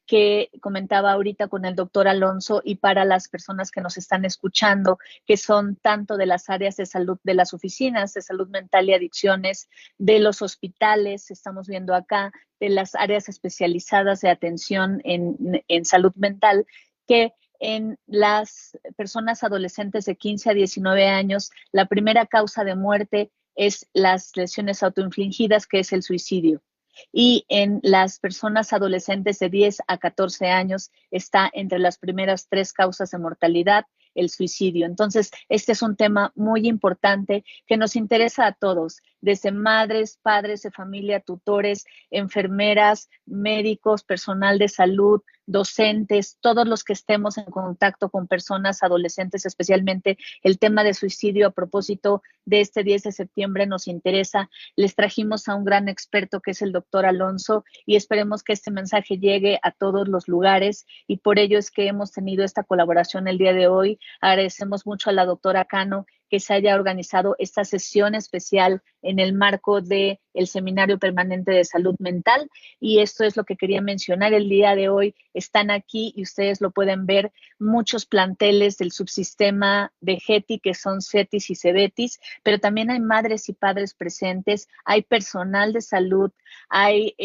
que comentaba ahorita con el doctor Alonso y para las personas que nos están escuchando, que son tanto de las áreas de salud, de las oficinas de salud mental y adicciones, de los hospitales, estamos viendo acá, de las áreas especializadas de atención en salud mental, que en las personas adolescentes de 15 a 19 años, la primera causa de muerte es las lesiones autoinfligidas, que es el suicidio. Y en las personas adolescentes de 10 a 14 años está entre las primeras 3 causas de mortalidad el suicidio. Entonces, este es un tema muy importante que nos interesa a todos, desde madres, padres de familia, tutores, enfermeras, médicos, personal de salud, docentes, todos los que estemos en contacto con personas adolescentes, especialmente el tema de suicidio a propósito de este 10 de septiembre nos interesa. Les trajimos a un gran experto que es el doctor Alonso y esperemos que este mensaje llegue a todos los lugares y por ello es que hemos tenido esta colaboración el día de hoy. Agradecemos mucho a la doctora Cano que se haya organizado esta sesión especial en el marco del Seminario Permanente de Salud Mental y esto es lo que quería mencionar el día de hoy. Están aquí y ustedes lo pueden ver muchos planteles del subsistema de GETI que son CETIS y CEBETIS, pero también hay madres y padres presentes, hay personal de salud, hay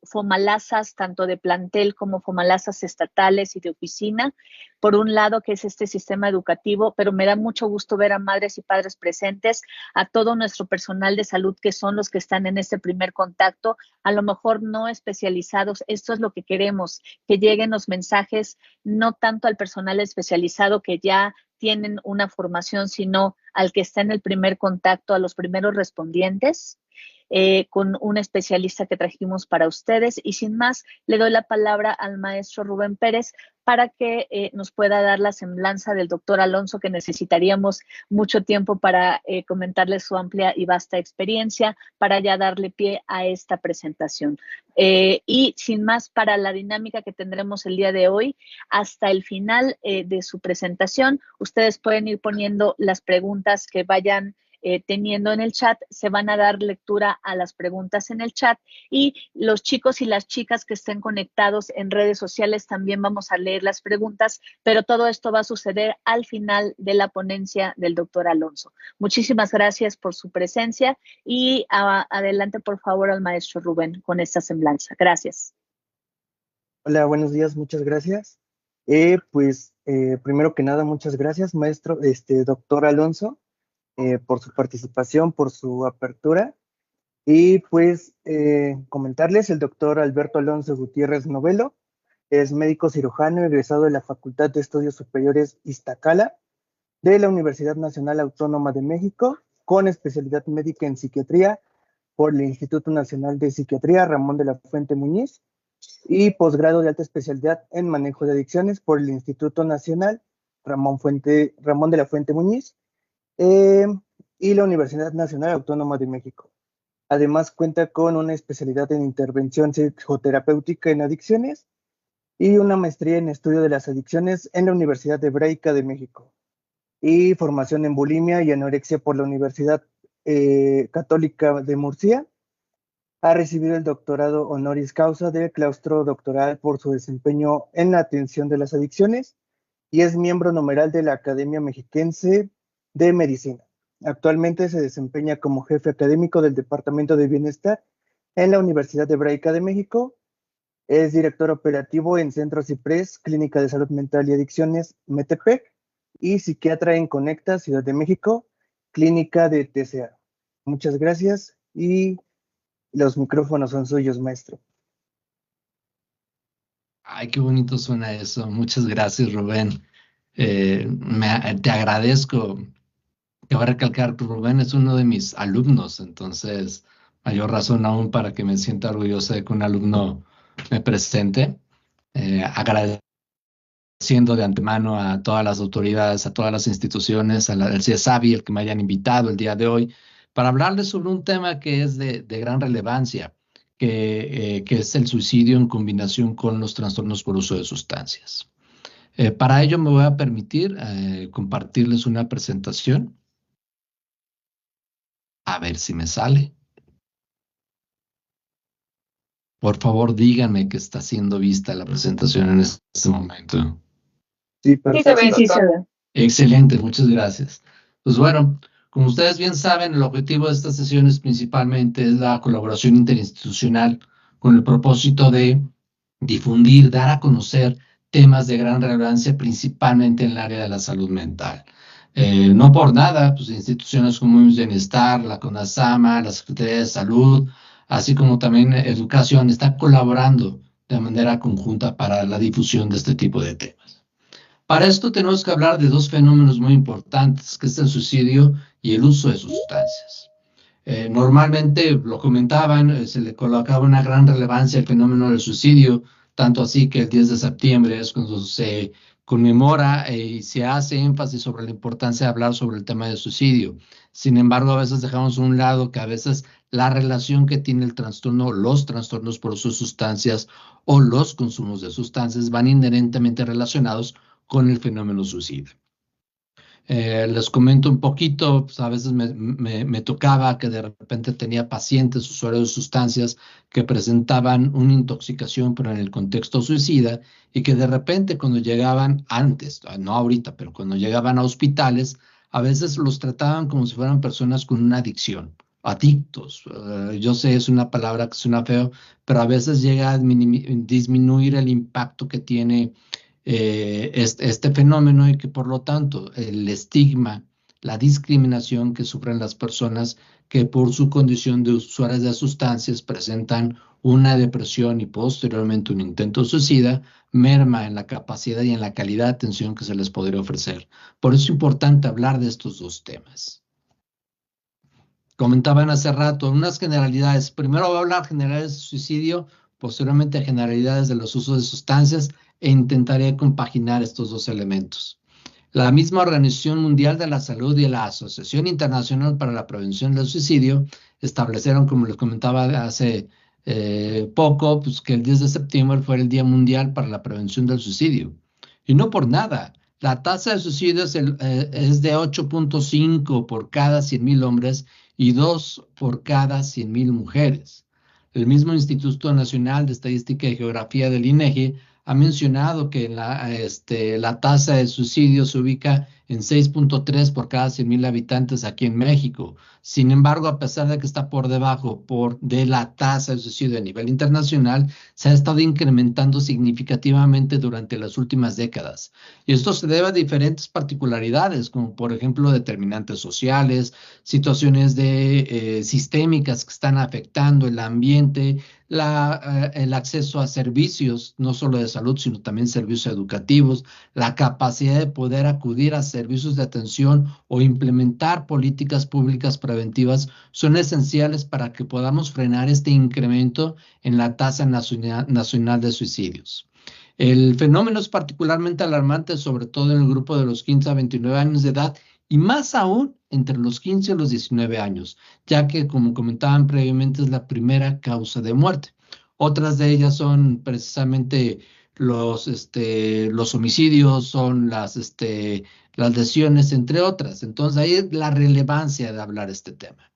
fomalazas tanto de plantel como fomalazas estatales y de oficina, por un lado que es este sistema educativo, pero me da mucho gusto ver a madres y padres presentes, a todo nuestro personal de salud que son los que están en este primer contacto, a lo mejor no especializados, esto es lo que queremos, que lleguen los mensajes no tanto al personal especializado que ya tienen una formación, sino al que está en el primer contacto, a los primeros respondientes, con un especialista que trajimos para ustedes. Y sin más, le doy la palabra al maestro Rubén Pérez para que nos pueda dar la semblanza del doctor Alonso, que necesitaríamos mucho tiempo para comentarle su amplia y vasta experiencia, para ya darle pie a esta presentación. Y sin más, para la dinámica que tendremos el día de hoy, hasta el final de su presentación, ustedes pueden ir poniendo las preguntas que vayan teniendo en el chat, se van a dar lectura a las preguntas en el chat y los chicos y las chicas que estén conectados en redes sociales también vamos a leer las preguntas, pero todo esto va a suceder al final de la ponencia del doctor Alonso. Muchísimas gracias por su presencia y adelante por favor al maestro Rubén con esta semblanza. Gracias. Hola, buenos días, muchas gracias. Primero que nada, muchas gracias, maestro, doctor Alonso, por su participación, por su apertura. Y comentarles, el doctor Alberto Alonso Gutiérrez Novelo es médico cirujano egresado de la Facultad de Estudios Superiores Iztacala de la Universidad Nacional Autónoma de México, con especialidad médica en psiquiatría por el Instituto Nacional de Psiquiatría Ramón de la Fuente Muñiz y posgrado de alta especialidad en manejo de adicciones por el Instituto Nacional Ramón de la Fuente Muñiz eh, y la Universidad Nacional Autónoma de México. Además, cuenta con una especialidad en intervención psicoterapéutica en adicciones y una maestría en estudio de las adicciones en la Universidad Hebraica de México y formación en bulimia y anorexia por la Universidad Católica de Murcia. Ha recibido el doctorado honoris causa del claustro doctoral por su desempeño en la atención de las adicciones y es miembro numeral de la Academia Mexiquense de Medicina. Actualmente se desempeña como jefe académico del Departamento de Bienestar en la Universidad Hebraica de México. Es director operativo en Centro Ciprés, Clínica de Salud Mental y Adicciones, Metepec, y psiquiatra en Conecta, Ciudad de México, Clínica de TCA. Muchas gracias y los micrófonos son suyos, maestro. Ay, qué bonito suena eso. Muchas gracias, Rubén. Te agradezco. Te voy a recalcar que Rubén es uno de mis alumnos, entonces mayor razón aún para que me sienta orgulloso de que un alumno me presente. Agradeciendo de antemano a todas las autoridades, a todas las instituciones, al CIESABI, el que me hayan invitado el día de hoy, para hablarles sobre un tema que es de gran relevancia, que es el suicidio en combinación con los trastornos por uso de sustancias. Para ello me voy a permitir compartirles una presentación. A ver si me sale. por favor díganme que está siendo vista la presentación en este momento. Sí, Sí, perfecto. sí se ve. Excelente, muchas gracias. Pues bueno, como ustedes bien saben, el objetivo de estas sesiones principalmente es la colaboración interinstitucional con el propósito de difundir, dar a conocer temas de gran relevancia, principalmente en el área de la salud mental. No por nada, pues instituciones como el Bienestar, la CONASAMA, la Secretaría de Salud, así como también Educación, están colaborando de manera conjunta para la difusión de este tipo de temas. Para esto tenemos que hablar de dos fenómenos muy importantes, que es el suicidio y el uso de sustancias. Normalmente, lo comentaban, se le colocaba una gran relevancia al fenómeno del suicidio, tanto así que el 10 de septiembre es cuando se conmemora y se hace énfasis sobre la importancia de hablar sobre el tema del suicidio. Sin embargo, a veces dejamos a un lado que a veces la relación que tiene el trastorno, los trastornos por uso de sustancias o los consumos de sustancias van inherentemente relacionados con el fenómeno suicida. Les comento un poquito, pues a veces me tocaba que de repente tenía pacientes, usuarios de sustancias que presentaban una intoxicación, pero en el contexto suicida, y que de repente cuando llegaban antes, no ahorita, pero cuando llegaban a hospitales, a veces los trataban como si fueran personas con una adicción, adictos. Yo sé, es una palabra que suena feo, pero a veces llega a disminuir el impacto que tiene este fenómeno y que por lo tanto el estigma, la discriminación que sufren las personas que por su condición de usuarias de sustancias presentan una depresión y posteriormente un intento suicida, merma en la capacidad y en la calidad de atención que se les podría ofrecer. Por eso es importante hablar de estos dos temas. Comentaban hace rato unas generalidades. Primero voy a hablar generalidades de suicidio, posteriormente generalidades de los usos de sustancias e intentaré compaginar estos dos elementos. La misma Organización Mundial de la Salud y la Asociación Internacional para la Prevención del Suicidio establecieron, como les comentaba hace poco, pues que el 10 de septiembre fue el Día Mundial para la Prevención del Suicidio. Y no por nada. La tasa de suicidio es de 8.5 por cada 100,000 hombres y 2 por cada 100,000 mujeres. El mismo Instituto Nacional de Estadística y Geografía del INEGI ha mencionado que la tasa de suicidio se ubica en 6.3 por cada 100,000 habitantes aquí en México. Sin embargo, a pesar de que está por debajo de la tasa de suicidio a nivel internacional, se ha estado incrementando significativamente durante las últimas décadas. Y esto se debe a diferentes particularidades, como por ejemplo determinantes sociales, situaciones sistémicas que están afectando el ambiente, el acceso a servicios, no solo de salud, sino también servicios educativos, la capacidad de poder acudir a servicios de atención o implementar políticas públicas preventivas son esenciales para que podamos frenar este incremento en la tasa nacional de suicidios. El fenómeno es particularmente alarmante, sobre todo en el grupo de los 15 a 29 años de edad y más aún entre los 15 y los 19 años, ya que, como comentaban previamente, es la primera causa de muerte. Otras de ellas son precisamente los homicidios, son las lesiones, entre otras. Entonces, ahí es la relevancia de hablar este tema.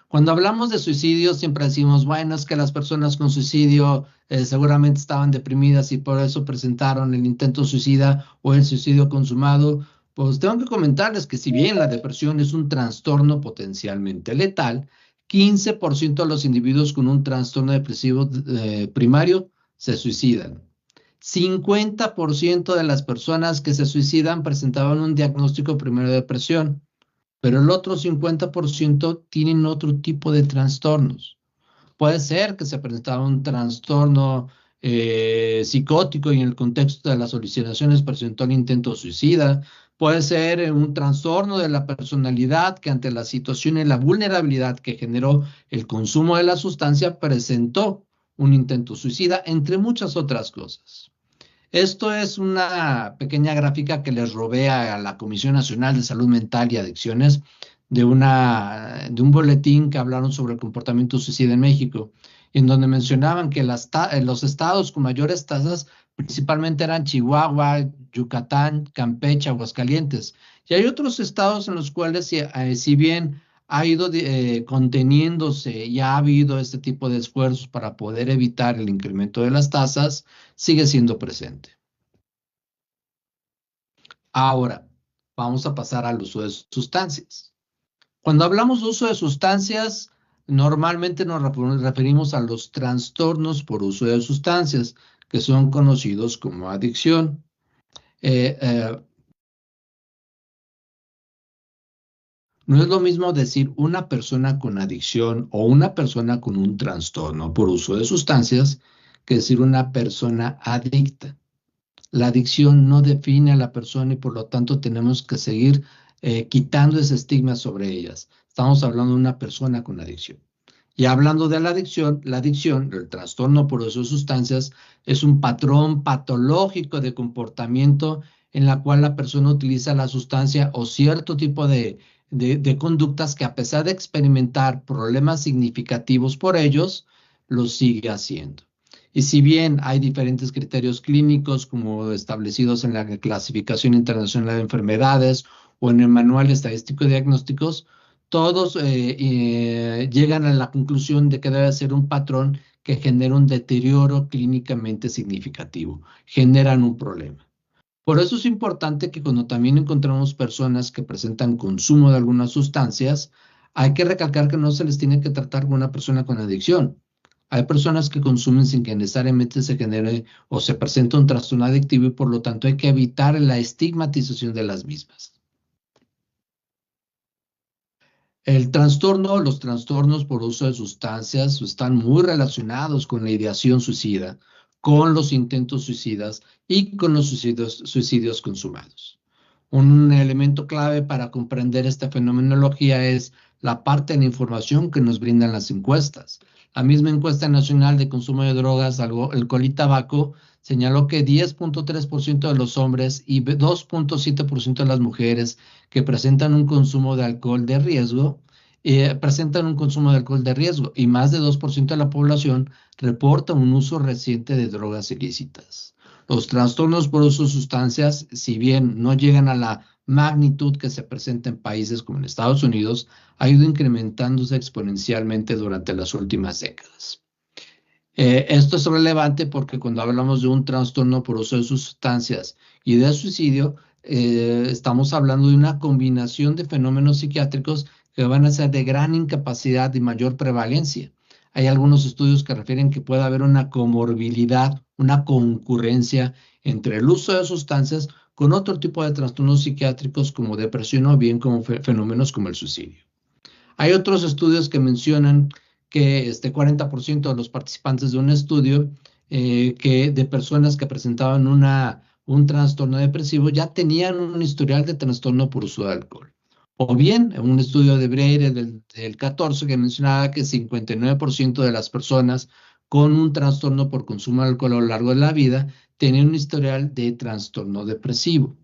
Cuando hablamos de suicidio, siempre decimos, bueno, es que las personas con suicidio seguramente estaban deprimidas y por eso presentaron el intento suicida o el suicidio consumado. Pues tengo que comentarles que si bien la depresión es un trastorno potencialmente letal, 15% de los individuos con un trastorno depresivo primario se suicidan. 50% de las personas que se suicidan presentaban un diagnóstico primero de depresión, pero el otro 50% tienen otro tipo de trastornos. Puede ser que se presentaba un trastorno psicótico y en el contexto de las alucinaciones presentó el intento suicida. Puede ser un trastorno de la personalidad que ante la situación y la vulnerabilidad que generó el consumo de la sustancia presentó un intento suicida, entre muchas otras cosas. Esto es una pequeña gráfica que les robé a la Comisión Nacional de Salud Mental y Adicciones de un boletín que hablaron sobre el comportamiento suicida en México, en donde mencionaban que los estados con mayores tasas principalmente eran Chihuahua, Yucatán, Campeche, Aguascalientes. Y hay otros estados en los cuales, si bien ha ido conteniéndose y ha habido este tipo de esfuerzos para poder evitar el incremento de las tasas, sigue siendo presente. Ahora, vamos a pasar al uso de sustancias. Cuando hablamos de uso de sustancias, normalmente nos referimos a los trastornos por uso de sustancias, que son conocidos como adicción. No es lo mismo decir una persona con adicción o una persona con un trastorno por uso de sustancias que decir una persona adicta. La adicción no define a la persona y por lo tanto tenemos que seguir quitando ese estigma sobre ellas. Estamos hablando de una persona con adicción. Y hablando de la adicción, el trastorno por uso de sustancias, es un patrón patológico de comportamiento en la cual la persona utiliza la sustancia o cierto tipo de conductas que a pesar de experimentar problemas significativos por ellos, los sigue haciendo. Y si bien hay diferentes criterios clínicos como establecidos en la Clasificación Internacional de Enfermedades o en el Manual Estadístico de Diagnósticos, todos llegan a la conclusión de que debe ser un patrón que genera un deterioro clínicamente significativo, generan un problema. Por eso es importante que cuando también encontramos personas que presentan consumo de algunas sustancias, hay que recalcar que no se les tiene que tratar como una persona con adicción. Hay personas que consumen sin que necesariamente se genere o se presente un trastorno adictivo y por lo tanto hay que evitar la estigmatización de las mismas. Los trastornos por uso de sustancias están muy relacionados con la ideación suicida, con los intentos suicidas y con los suicidios consumados. Un elemento clave para comprender esta fenomenología es la parte de la información que nos brindan las encuestas. La misma encuesta nacional de consumo de drogas, alcohol y tabaco señaló que 10.3% de los hombres y 2.7% de las mujeres que presentan un consumo de alcohol de riesgo, y más de 2% de la población reporta un uso reciente de drogas ilícitas. Los trastornos por uso de sustancias, si bien no llegan a la magnitud que se presenta en países como en Estados Unidos, ha ido incrementándose exponencialmente durante las últimas décadas. Esto es relevante porque cuando hablamos de un trastorno por uso de sustancias y de suicidio, estamos hablando de una combinación de fenómenos psiquiátricos que van a ser de gran incapacidad y mayor prevalencia. Hay algunos estudios que refieren que puede haber una comorbilidad, una concurrencia entre el uso de sustancias con otro tipo de trastornos psiquiátricos como depresión o bien como fenómenos como el suicidio. Hay otros estudios que mencionan que 40% de los participantes de un estudio de personas que presentaban un trastorno depresivo ya tenían un historial de trastorno por uso de alcohol. O bien, un estudio de Breire del 14 que mencionaba que 59% de las personas con un trastorno por consumo de alcohol a lo largo de la vida tenían un historial de trastorno depresivo.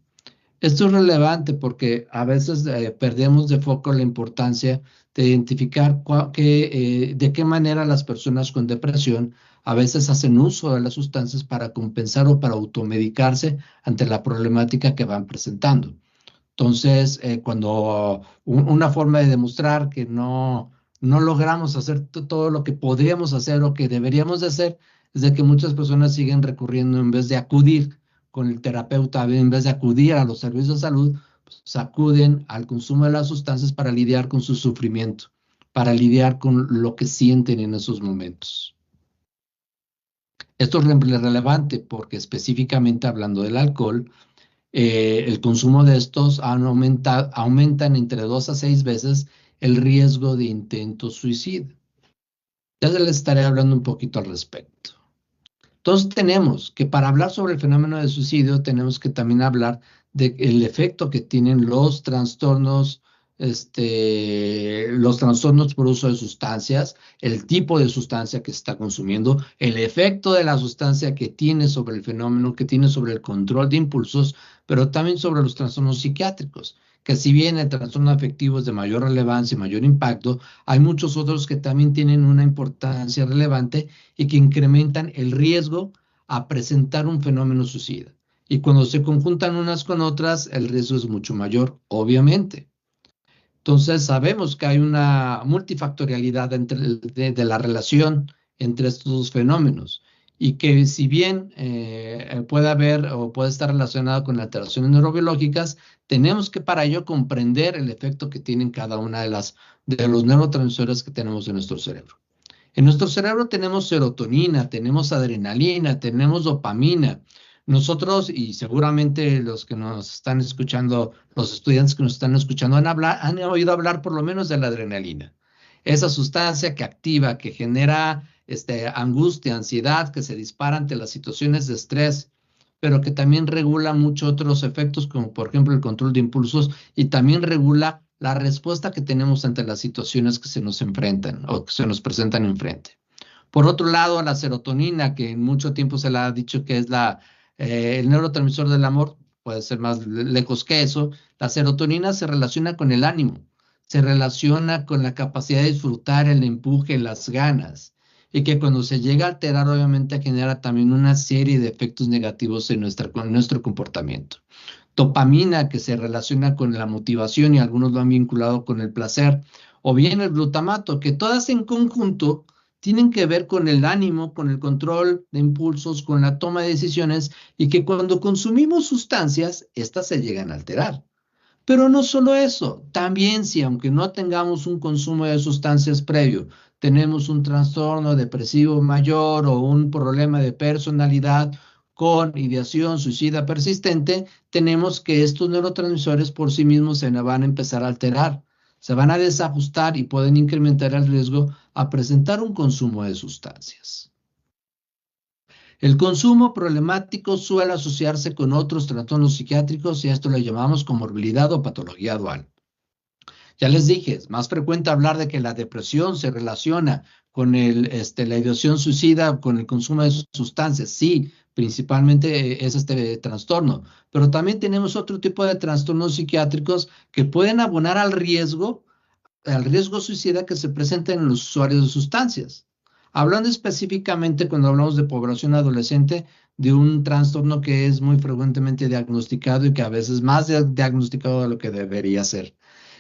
Esto es relevante porque a veces perdemos de foco la importancia de identificar de qué manera las personas con depresión a veces hacen uso de las sustancias para compensar o para automedicarse ante la problemática que van presentando. Entonces, cuando una forma de demostrar que no logramos hacer todo lo que podríamos hacer o que deberíamos de hacer, es de que muchas personas siguen recurriendo en vez de acudir con el terapeuta, en vez de acudir a los servicios de salud, pues acuden al consumo de las sustancias para lidiar con su sufrimiento, para lidiar con lo que sienten en esos momentos. Esto es relevante porque específicamente hablando del alcohol, el consumo de estos aumentan entre 2 a 6 veces el riesgo de intento suicida. Ya les estaré hablando un poquito al respecto. Entonces tenemos que para hablar sobre el fenómeno de suicidio tenemos que también hablar del efecto que tienen los trastornos por uso de sustancias, el tipo de sustancia que se está consumiendo, el efecto de la sustancia que tiene sobre el fenómeno, que tiene sobre el control de impulsos, pero también sobre los trastornos psiquiátricos, que si bien el trastorno afectivo es de mayor relevancia y mayor impacto, hay muchos otros que también tienen una importancia relevante y que incrementan el riesgo a presentar un fenómeno suicida. Y cuando se conjuntan unas con otras, el riesgo es mucho mayor, obviamente. Entonces sabemos que hay una multifactorialidad de la relación entre estos dos fenómenos y que si bien puede haber o puede estar relacionado con alteraciones neurobiológicas, tenemos que para ello comprender el efecto que tienen cada una de los neurotransmisores que tenemos en nuestro cerebro. En nuestro cerebro tenemos serotonina, tenemos adrenalina, tenemos dopamina. Nosotros, y seguramente los que nos están escuchando, los estudiantes que nos están escuchando, han oído hablar por lo menos de la adrenalina. Esa sustancia que activa, que genera angustia, ansiedad, que se dispara ante las situaciones de estrés, pero que también regula muchos otros efectos, como por ejemplo el control de impulsos, y también regula la respuesta que tenemos ante las situaciones que se nos enfrentan o que se nos presentan enfrente. Por otro lado, la serotonina, que en mucho tiempo se le ha dicho que es el neurotransmisor del amor, puede ser más lejos que eso. La serotonina se relaciona con el ánimo, se relaciona con la capacidad de disfrutar, el empuje, las ganas, y que cuando se llega a alterar, obviamente genera también una serie de efectos negativos en nuestro comportamiento. Dopamina, que se relaciona con la motivación y algunos lo han vinculado con el placer, o bien el glutamato, que todas en conjunto tienen que ver con el ánimo, con el control de impulsos, con la toma de decisiones, y que cuando consumimos sustancias, estas se llegan a alterar. Pero no solo eso, también si aunque no tengamos un consumo de sustancias previo, tenemos un trastorno depresivo mayor o un problema de personalidad con ideación suicida persistente, tenemos que estos neurotransmisores por sí mismos se van a empezar a alterar, se van a desajustar y pueden incrementar el riesgo a presentar un consumo de sustancias. El consumo problemático suele asociarse con otros trastornos psiquiátricos y a esto le llamamos comorbilidad o patología dual. Ya les dije, es más frecuente hablar de que la depresión se relaciona con la ideación suicida, con el consumo de sustancias. Sí, principalmente es este trastorno, pero también tenemos otro tipo de trastornos psiquiátricos que pueden abonar al riesgo suicida que se presenta en los usuarios de sustancias. Hablando específicamente cuando hablamos de población adolescente, de un trastorno que es muy frecuentemente diagnosticado y que a veces más diagnosticado de lo que debería ser,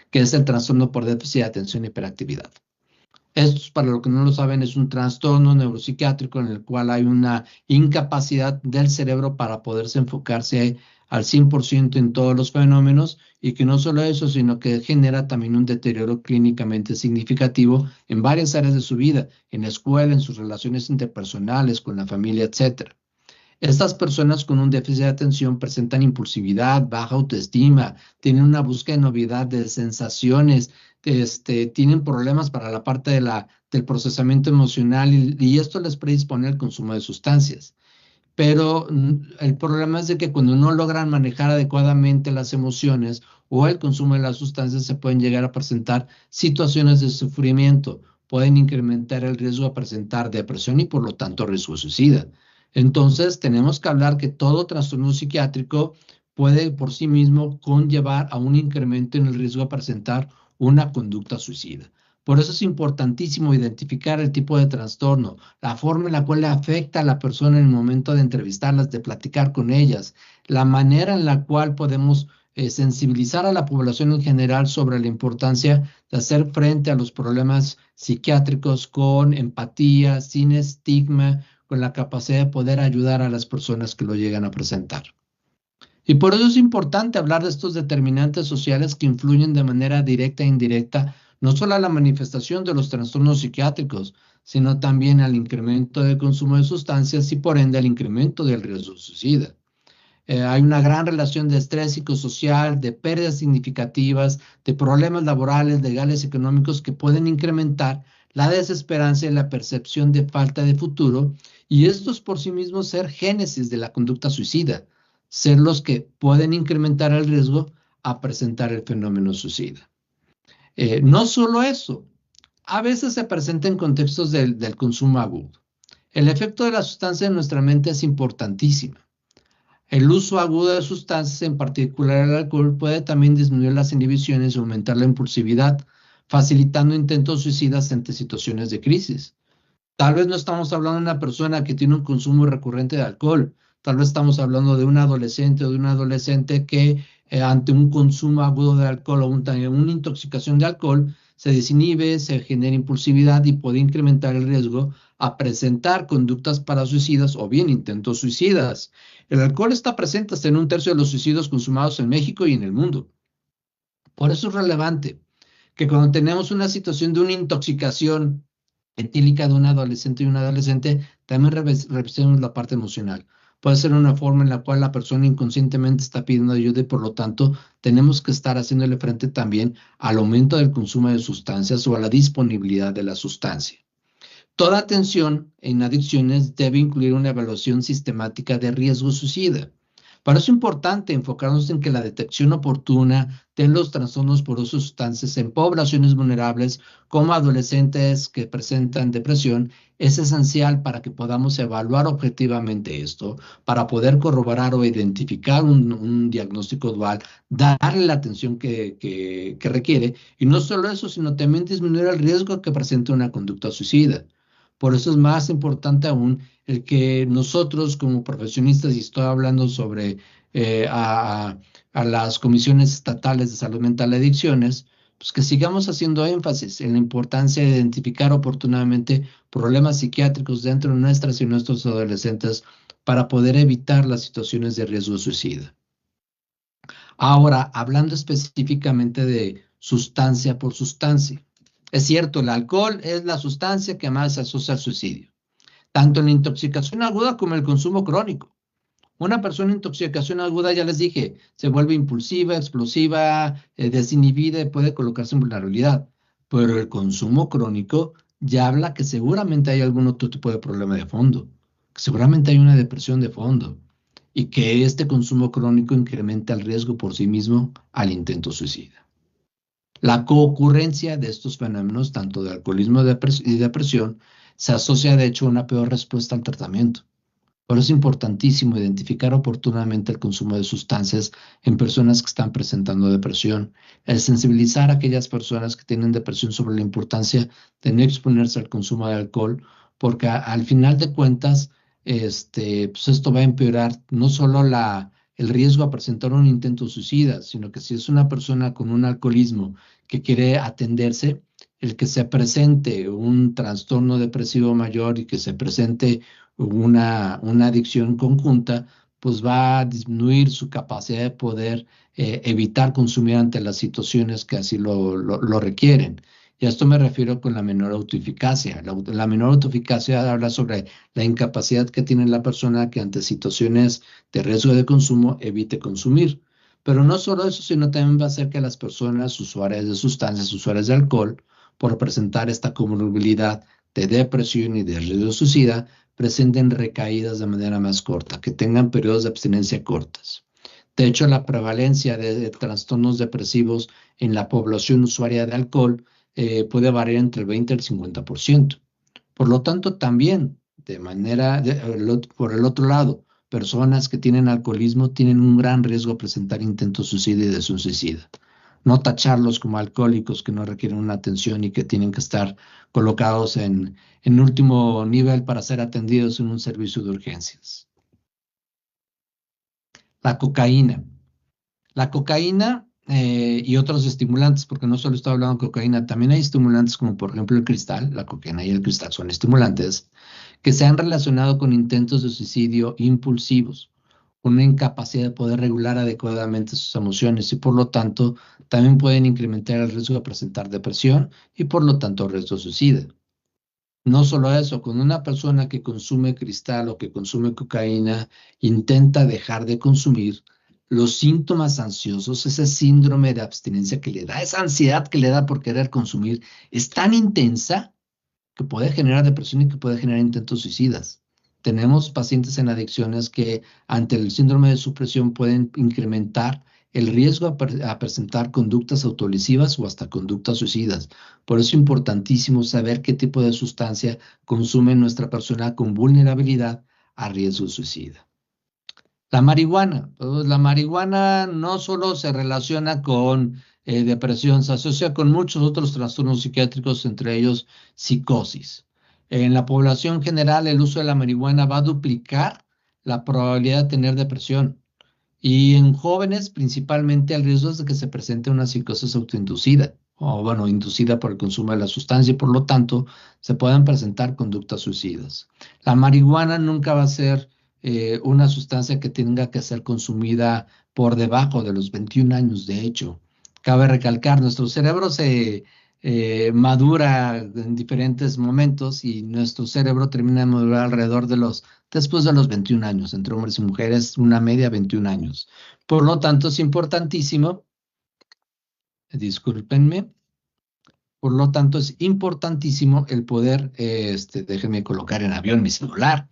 que es el trastorno por déficit de atención y hiperactividad. Esto, para los que no lo saben, es un trastorno neuropsiquiátrico en el cual hay una incapacidad del cerebro para poderse enfocarse al 100% en todos los fenómenos y que no solo eso, sino que genera también un deterioro clínicamente significativo en varias áreas de su vida, en la escuela, en sus relaciones interpersonales, con la familia, etc. Estas personas con un déficit de atención presentan impulsividad, baja autoestima, tienen una búsqueda de novedad, de sensaciones, tienen problemas para la parte del procesamiento emocional y esto les predispone al consumo de sustancias. Pero el problema es de que cuando no logran manejar adecuadamente las emociones o el consumo de las sustancias se pueden llegar a presentar situaciones de sufrimiento, pueden incrementar el riesgo a presentar depresión y por lo tanto riesgo suicida. Entonces, tenemos que hablar que todo trastorno psiquiátrico puede por sí mismo conllevar a un incremento en el riesgo a presentar una conducta suicida. Por eso es importantísimo identificar el tipo de trastorno, la forma en la cual le afecta a la persona en el momento de entrevistarlas, de platicar con ellas, la manera en la cual podemos sensibilizar a la población en general sobre la importancia de hacer frente a los problemas psiquiátricos con empatía, sin estigma, con la capacidad de poder ayudar a las personas que lo llegan a presentar. Y por eso es importante hablar de estos determinantes sociales que influyen de manera directa e indirecta no solo a la manifestación de los trastornos psiquiátricos, sino también al incremento del consumo de sustancias y por ende al incremento del riesgo suicida. Hay una gran relación de estrés psicosocial, de pérdidas significativas, de problemas laborales, legales, económicos que pueden incrementar la desesperanza y la percepción de falta de futuro, y estos por sí mismos ser génesis de la conducta suicida, ser los que pueden incrementar el riesgo a presentar el fenómeno suicida. No solo eso, a veces se presenta en contextos del consumo agudo. El efecto de la sustancia en nuestra mente es importantísimo. El uso agudo de sustancias, en particular el alcohol, puede también disminuir las inhibiciones y aumentar la impulsividad, facilitando intentos suicidas ante situaciones de crisis. Tal vez no estamos hablando de una persona que tiene un consumo recurrente de alcohol, tal vez estamos hablando de un adolescente o de un adolescente que ante un consumo agudo de alcohol o una intoxicación de alcohol, se desinhibe, se genera impulsividad y puede incrementar el riesgo a presentar conductas parasuicidas o bien intentos suicidas. El alcohol está presente hasta en 1/3 de los suicidios consumados en México y en el mundo. Por eso es relevante que cuando tenemos una situación de una intoxicación etílica de un adolescente y un adolescente, también revisemos la parte emocional. Puede ser una forma en la cual la persona inconscientemente está pidiendo ayuda y por lo tanto tenemos que estar haciéndole frente también al aumento del consumo de sustancias o a la disponibilidad de la sustancia. Toda atención en adicciones debe incluir una evaluación sistemática de riesgo suicida. Para eso es importante enfocarnos en que la detección oportuna de los trastornos por uso de sustancias en poblaciones vulnerables como adolescentes que presentan depresión es esencial para que podamos evaluar objetivamente esto, para poder corroborar o identificar un diagnóstico dual, darle la atención que requiere y no solo eso, sino también disminuir el riesgo que presente una conducta suicida. Por eso es más importante aún el que nosotros como profesionistas, y estoy hablando sobre a las comisiones estatales de salud mental y adicciones, pues que sigamos haciendo énfasis en la importancia de identificar oportunamente problemas psiquiátricos dentro de nuestras y nuestros adolescentes para poder evitar las situaciones de riesgo suicida. Ahora, hablando específicamente de sustancia por sustancia. Es cierto, el alcohol es la sustancia que más se asocia al suicidio, tanto en la intoxicación aguda como en el consumo crónico. Una persona en intoxicación aguda, ya les dije, se vuelve impulsiva, explosiva, desinhibida y puede colocarse en vulnerabilidad. Pero el consumo crónico ya habla que seguramente hay algún otro tipo de problema de fondo, que seguramente hay una depresión de fondo y que este consumo crónico incrementa el riesgo por sí mismo al intento suicida. La coocurrencia de estos fenómenos, tanto de alcoholismo y depresión, se asocia de hecho a una peor respuesta al tratamiento. Por eso es importantísimo identificar oportunamente el consumo de sustancias en personas que están presentando depresión, el sensibilizar a aquellas personas que tienen depresión sobre la importancia de no exponerse al consumo de alcohol, porque al final de cuentas, pues esto va a empeorar no solo el riesgo a presentar un intento suicida, sino que si es una persona con un alcoholismo que quiere atenderse, el que se presente un trastorno depresivo mayor y que se presente una adicción conjunta, pues va a disminuir su capacidad de poder evitar consumir ante las situaciones que así lo requieren. Y a esto me refiero con la menor autoeficacia. La menor autoeficacia habla sobre la incapacidad que tiene la persona que ante situaciones de riesgo de consumo evite consumir. Pero no solo eso, sino también va a hacer que las personas usuarias de sustancias, usuarias de alcohol, por presentar esta comorbilidad de depresión y de riesgo suicida, presenten recaídas de manera más corta, que tengan periodos de abstinencia cortas. De hecho, la prevalencia de trastornos depresivos en la población usuaria de alcohol puede variar entre el 20 y el 50%. Por lo tanto, también, por el otro lado, personas que tienen alcoholismo tienen un gran riesgo a presentar intentos suicida y de suicida. No tacharlos como alcohólicos que no requieren una atención y que tienen que estar colocados en último nivel para ser atendidos en un servicio de urgencias. La cocaína. La cocaína y otros estimulantes, porque no solo estoy hablando de cocaína, también hay estimulantes como por ejemplo el cristal. La cocaína y el cristal son estimulantes que se han relacionado con intentos de suicidio impulsivos, una incapacidad de poder regular adecuadamente sus emociones y por lo tanto también pueden incrementar el riesgo de presentar depresión y por lo tanto riesgo suicida. No solo eso, cuando una persona que consume cristal o que consume cocaína intenta dejar de consumir, los síntomas ansiosos, ese síndrome de abstinencia que le da, esa ansiedad que le da por querer consumir, es tan intensa que puede generar depresión y que puede generar intentos suicidas. Tenemos pacientes en adicciones que ante el síndrome de supresión pueden incrementar el riesgo a presentar conductas autolesivas o hasta conductas suicidas. Por eso es importantísimo saber qué tipo de sustancia consume nuestra persona con vulnerabilidad a riesgo suicida. La marihuana. Pues la marihuana no solo se relaciona con depresión, se asocia con muchos otros trastornos psiquiátricos, entre ellos psicosis. En la población general, el uso de la marihuana va a duplicar la probabilidad de tener depresión. Y en jóvenes, principalmente, el riesgo es de que se presente una psicosis autoinducida, o bueno, inducida por el consumo de la sustancia, y por lo tanto, se puedan presentar conductas suicidas. La marihuana nunca va a ser una sustancia que tenga que ser consumida por debajo de los 21 años, de hecho. Cabe recalcar, nuestro cerebro se madura en diferentes momentos y nuestro cerebro termina de madurar alrededor de después de los 21 años, entre hombres y mujeres, una media 21 años. Por lo tanto, es importantísimo, discúlpenme, por lo tanto, es importantísimo el poder, déjenme colocar en avión mi celular.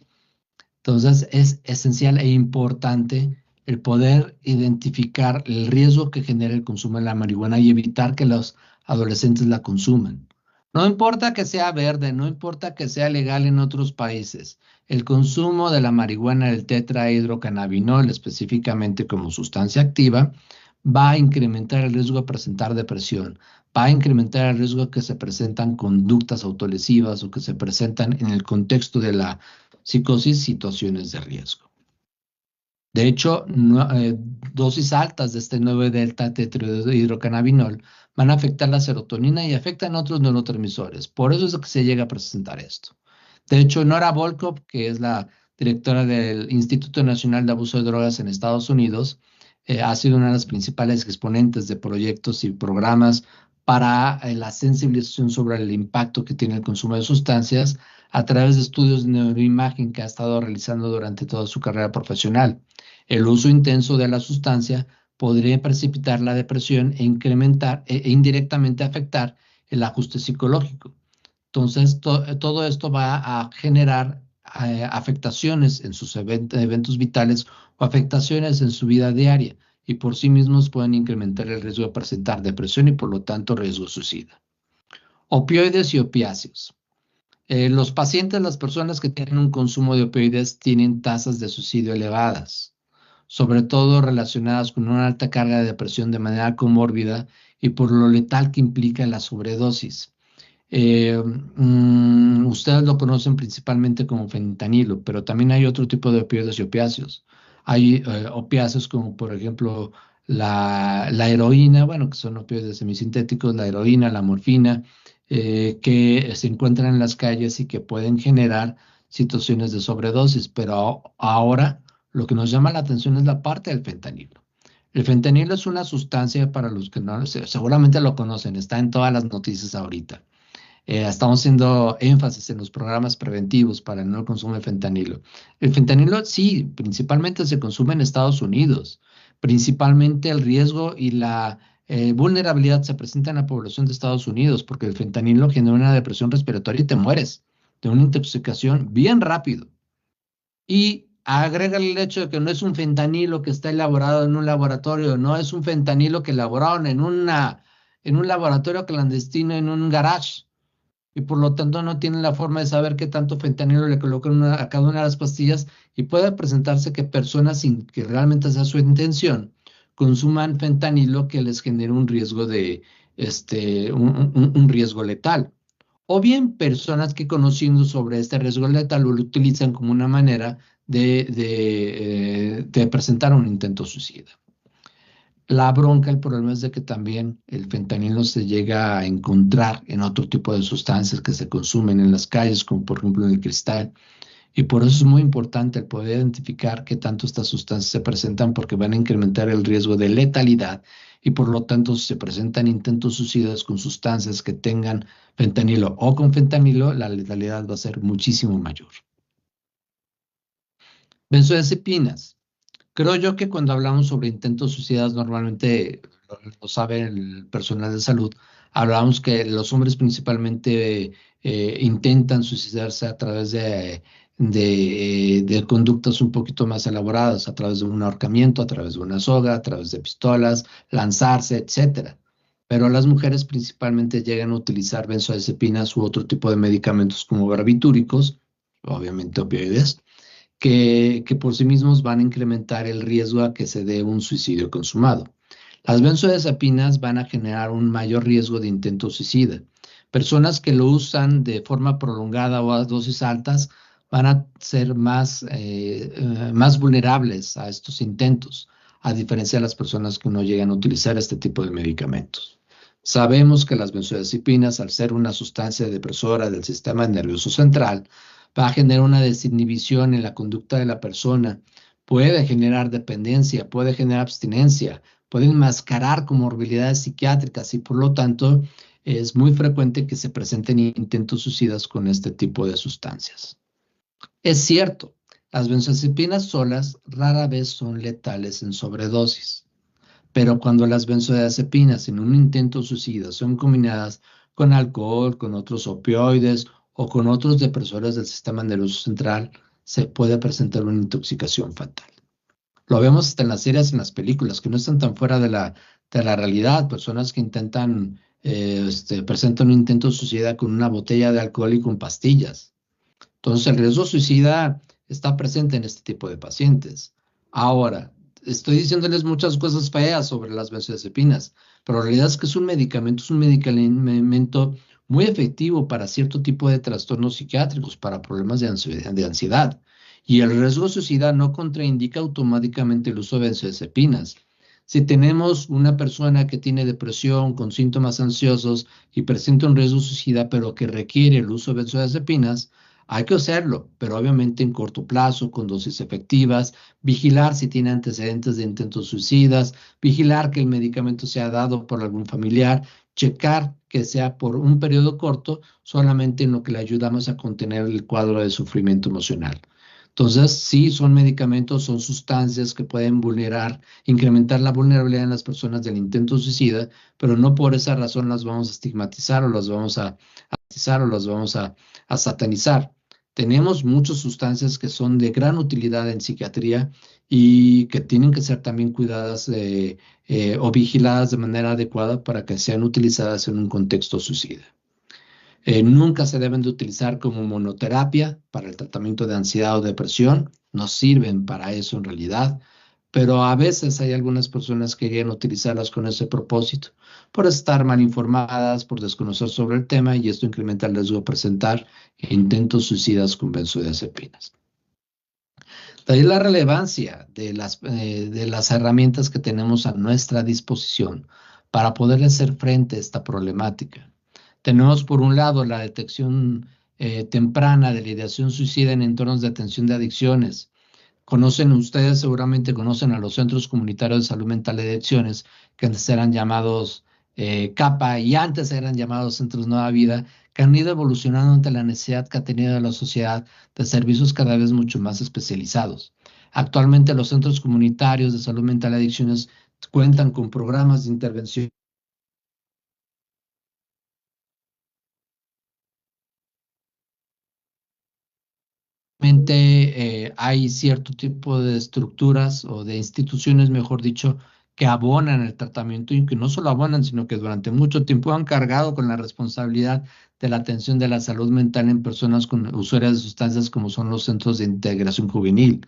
Entonces, es esencial e importante el poder identificar el riesgo que genera el consumo de la marihuana y evitar que los adolescentes la consuman. No importa que sea verde, no importa que sea legal en otros países, el consumo de la marihuana, el tetrahidrocannabinol, específicamente como sustancia activa, va a incrementar el riesgo de presentar depresión, va a incrementar el riesgo de que se presentan conductas autolesivas o que se presentan en el contexto de la psicosis, situaciones de riesgo. De hecho, dosis altas de este 9-delta tetrahidrocannabinol van a afectar la serotonina y afectan otros neurotransmisores. Por eso es que se llega a presentar esto. De hecho, Nora Volkow, que es la directora del Instituto Nacional de Abuso de Drogas en Estados Unidos, ha sido una de las principales exponentes de proyectos y programas para la sensibilización sobre el impacto que tiene el consumo de sustancias a través de estudios de neuroimagen que ha estado realizando durante toda su carrera profesional. El uso intenso de la sustancia podría precipitar la depresión e incrementar e indirectamente afectar el ajuste psicológico. Entonces, todo esto va a generar afectaciones en sus eventos vitales o afectaciones en su vida diaria y por sí mismos pueden incrementar el riesgo de presentar depresión y por lo tanto riesgo suicida. Opioides y opiáceos. Los pacientes, las personas que tienen un consumo de opioides tienen tasas de suicidio elevadas, sobre todo relacionadas con una alta carga de depresión de manera comórbida y por lo letal que implica la sobredosis. Ustedes lo conocen principalmente como fentanilo, pero también hay otro tipo de opioides y opiáceos. Hay opiáceos como por ejemplo la heroína, bueno, que son opioides semisintéticos, la heroína, la morfina, que se encuentran en las calles y que pueden generar situaciones de sobredosis, pero ahora lo que nos llama la atención es la parte del fentanilo. El fentanilo es una sustancia, para los que no, seguramente lo conocen, está en todas las noticias ahorita. Estamos haciendo énfasis en los programas preventivos para el no consumo de fentanilo. El fentanilo sí, principalmente se consume en Estados Unidos. Principalmente el riesgo y la vulnerabilidad se presenta en la población de Estados Unidos porque el fentanilo genera una depresión respiratoria y te mueres de una intoxicación bien rápido. Y agrégale el hecho de que no es un fentanilo que está elaborado en un laboratorio, no es un fentanilo que elaboraron en un laboratorio clandestino, en un garage. Y por lo tanto no tienen la forma de saber qué tanto fentanilo le colocan a cada una de las pastillas y puede presentarse que personas sin que realmente sea su intención consuman fentanilo que les genere un riesgo un riesgo letal. O bien personas que conociendo sobre este riesgo letal lo utilizan como una manera de presentar un intento suicida. La bronca, el problema es de que también el fentanilo se llega a encontrar en otro tipo de sustancias que se consumen en las calles, como por ejemplo en el cristal. Y por eso es muy importante el poder identificar qué tanto estas sustancias se presentan porque van a incrementar el riesgo de letalidad y por lo tanto si se presentan intentos suicidas con sustancias que tengan fentanilo o con fentanilo, la letalidad va a ser muchísimo mayor. Benzodiazepinas. Creo yo que cuando hablamos sobre intentos suicidas, normalmente, lo sabe el personal de salud, hablamos que los hombres principalmente intentan suicidarse a través de conductas un poquito más elaboradas, a través de un ahorcamiento, a través de una soga, a través de pistolas, lanzarse, etcétera. Pero las mujeres principalmente llegan a utilizar benzodiazepinas u otro tipo de medicamentos como barbitúricos, obviamente opioides, que por sí mismos van a incrementar el riesgo a que se dé un suicidio consumado. Las benzodiazepinas van a generar un mayor riesgo de intento suicida. Personas que lo usan de forma prolongada o a dosis altas van a ser más vulnerables a estos intentos. a diferencia de las personas que no llegan a utilizar este tipo de medicamentos. Sabemos que las benzodiazepinas, al ser una sustancia depresora del sistema nervioso central, va a generar una desinhibición en la conducta de la persona, puede generar dependencia, puede generar abstinencia, puede enmascarar comorbilidades psiquiátricas y por lo tanto es muy frecuente que se presenten intentos suicidas con este tipo de sustancias. Es cierto, las benzodiazepinas solas rara vez son letales en sobredosis, pero cuando las benzodiazepinas en un intento suicida son combinadas con alcohol, con otros opioides o con otros depresores del sistema nervioso central, se puede presentar una intoxicación fatal. Lo vemos hasta en las series, en las películas, que no están tan fuera de la realidad. Personas que intentan, presentan un intento suicida con una botella de alcohol y con pastillas. Entonces, el riesgo suicida está presente en este tipo de pacientes. Ahora, estoy diciéndoles muchas cosas feas sobre las benzodiazepinas, pero la realidad es que es un medicamento muy efectivo para cierto tipo de trastornos psiquiátricos, para problemas de ansiedad. Y el riesgo suicida no contraindica automáticamente el uso de benzodiazepinas. Si tenemos una persona que tiene depresión con síntomas ansiosos y presenta un riesgo suicida, pero que requiere el uso de benzodiazepinas, hay que hacerlo, pero obviamente en corto plazo, con dosis efectivas, vigilar si tiene antecedentes de intentos suicidas, vigilar que el medicamento sea dado por algún familiar, checar que sea por un periodo corto, solamente en lo que le ayudamos a contener el cuadro de sufrimiento emocional. Entonces, sí, son medicamentos, son sustancias que pueden incrementar la vulnerabilidad en las personas del intento suicida, pero no por esa razón las vamos a estigmatizar o las vamos a satanizar. Tenemos muchas sustancias que son de gran utilidad en psiquiatría y que tienen que ser también cuidadas o vigiladas de manera adecuada para que sean utilizadas en un contexto suicida. Nunca se deben de utilizar como monoterapia para el tratamiento de ansiedad o depresión. No sirven para eso en realidad, pero a veces hay algunas personas que quieren utilizarlas con ese propósito, por estar mal informadas, por desconocer sobre el tema, y esto incrementa el riesgo de presentar intentos suicidas con benzodiazepinas. De ahí la relevancia de las herramientas que tenemos a nuestra disposición para poder hacer frente a esta problemática. Tenemos por un lado la detección temprana de la ideación suicida en entornos de atención de adicciones. Ustedes seguramente conocen a los Centros Comunitarios de Salud Mental de Adicciones, que antes eran llamados CAPA y antes eran llamados Centros Nueva Vida, que han ido evolucionando ante la necesidad que ha tenido la sociedad de servicios cada vez mucho más especializados. Actualmente los Centros Comunitarios de Salud Mental de Adicciones cuentan con programas de intervención hay cierto tipo de estructuras o de instituciones, mejor dicho, que abonan el tratamiento y que no solo abonan, sino que durante mucho tiempo han cargado con la responsabilidad de la atención de la salud mental en personas usuarias de sustancias, como son los centros de integración juvenil,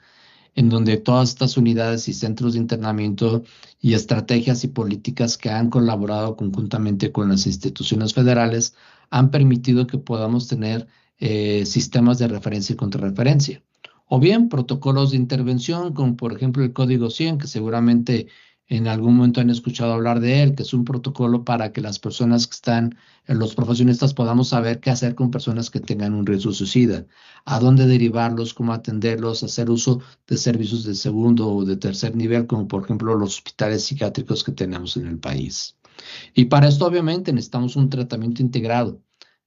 en donde todas estas unidades y centros de internamiento y estrategias y políticas que han colaborado conjuntamente con las instituciones federales han permitido que podamos tener sistemas de referencia y contrarreferencia. O bien protocolos de intervención, como por ejemplo el Código 100, que seguramente en algún momento han escuchado hablar de él, que es un protocolo para que las personas que están, los profesionistas, podamos saber qué hacer con personas que tengan un riesgo suicida, a dónde derivarlos, cómo atenderlos, hacer uso de servicios de segundo o de tercer nivel, como por ejemplo los hospitales psiquiátricos que tenemos en el país. Y para esto obviamente necesitamos un tratamiento integrado,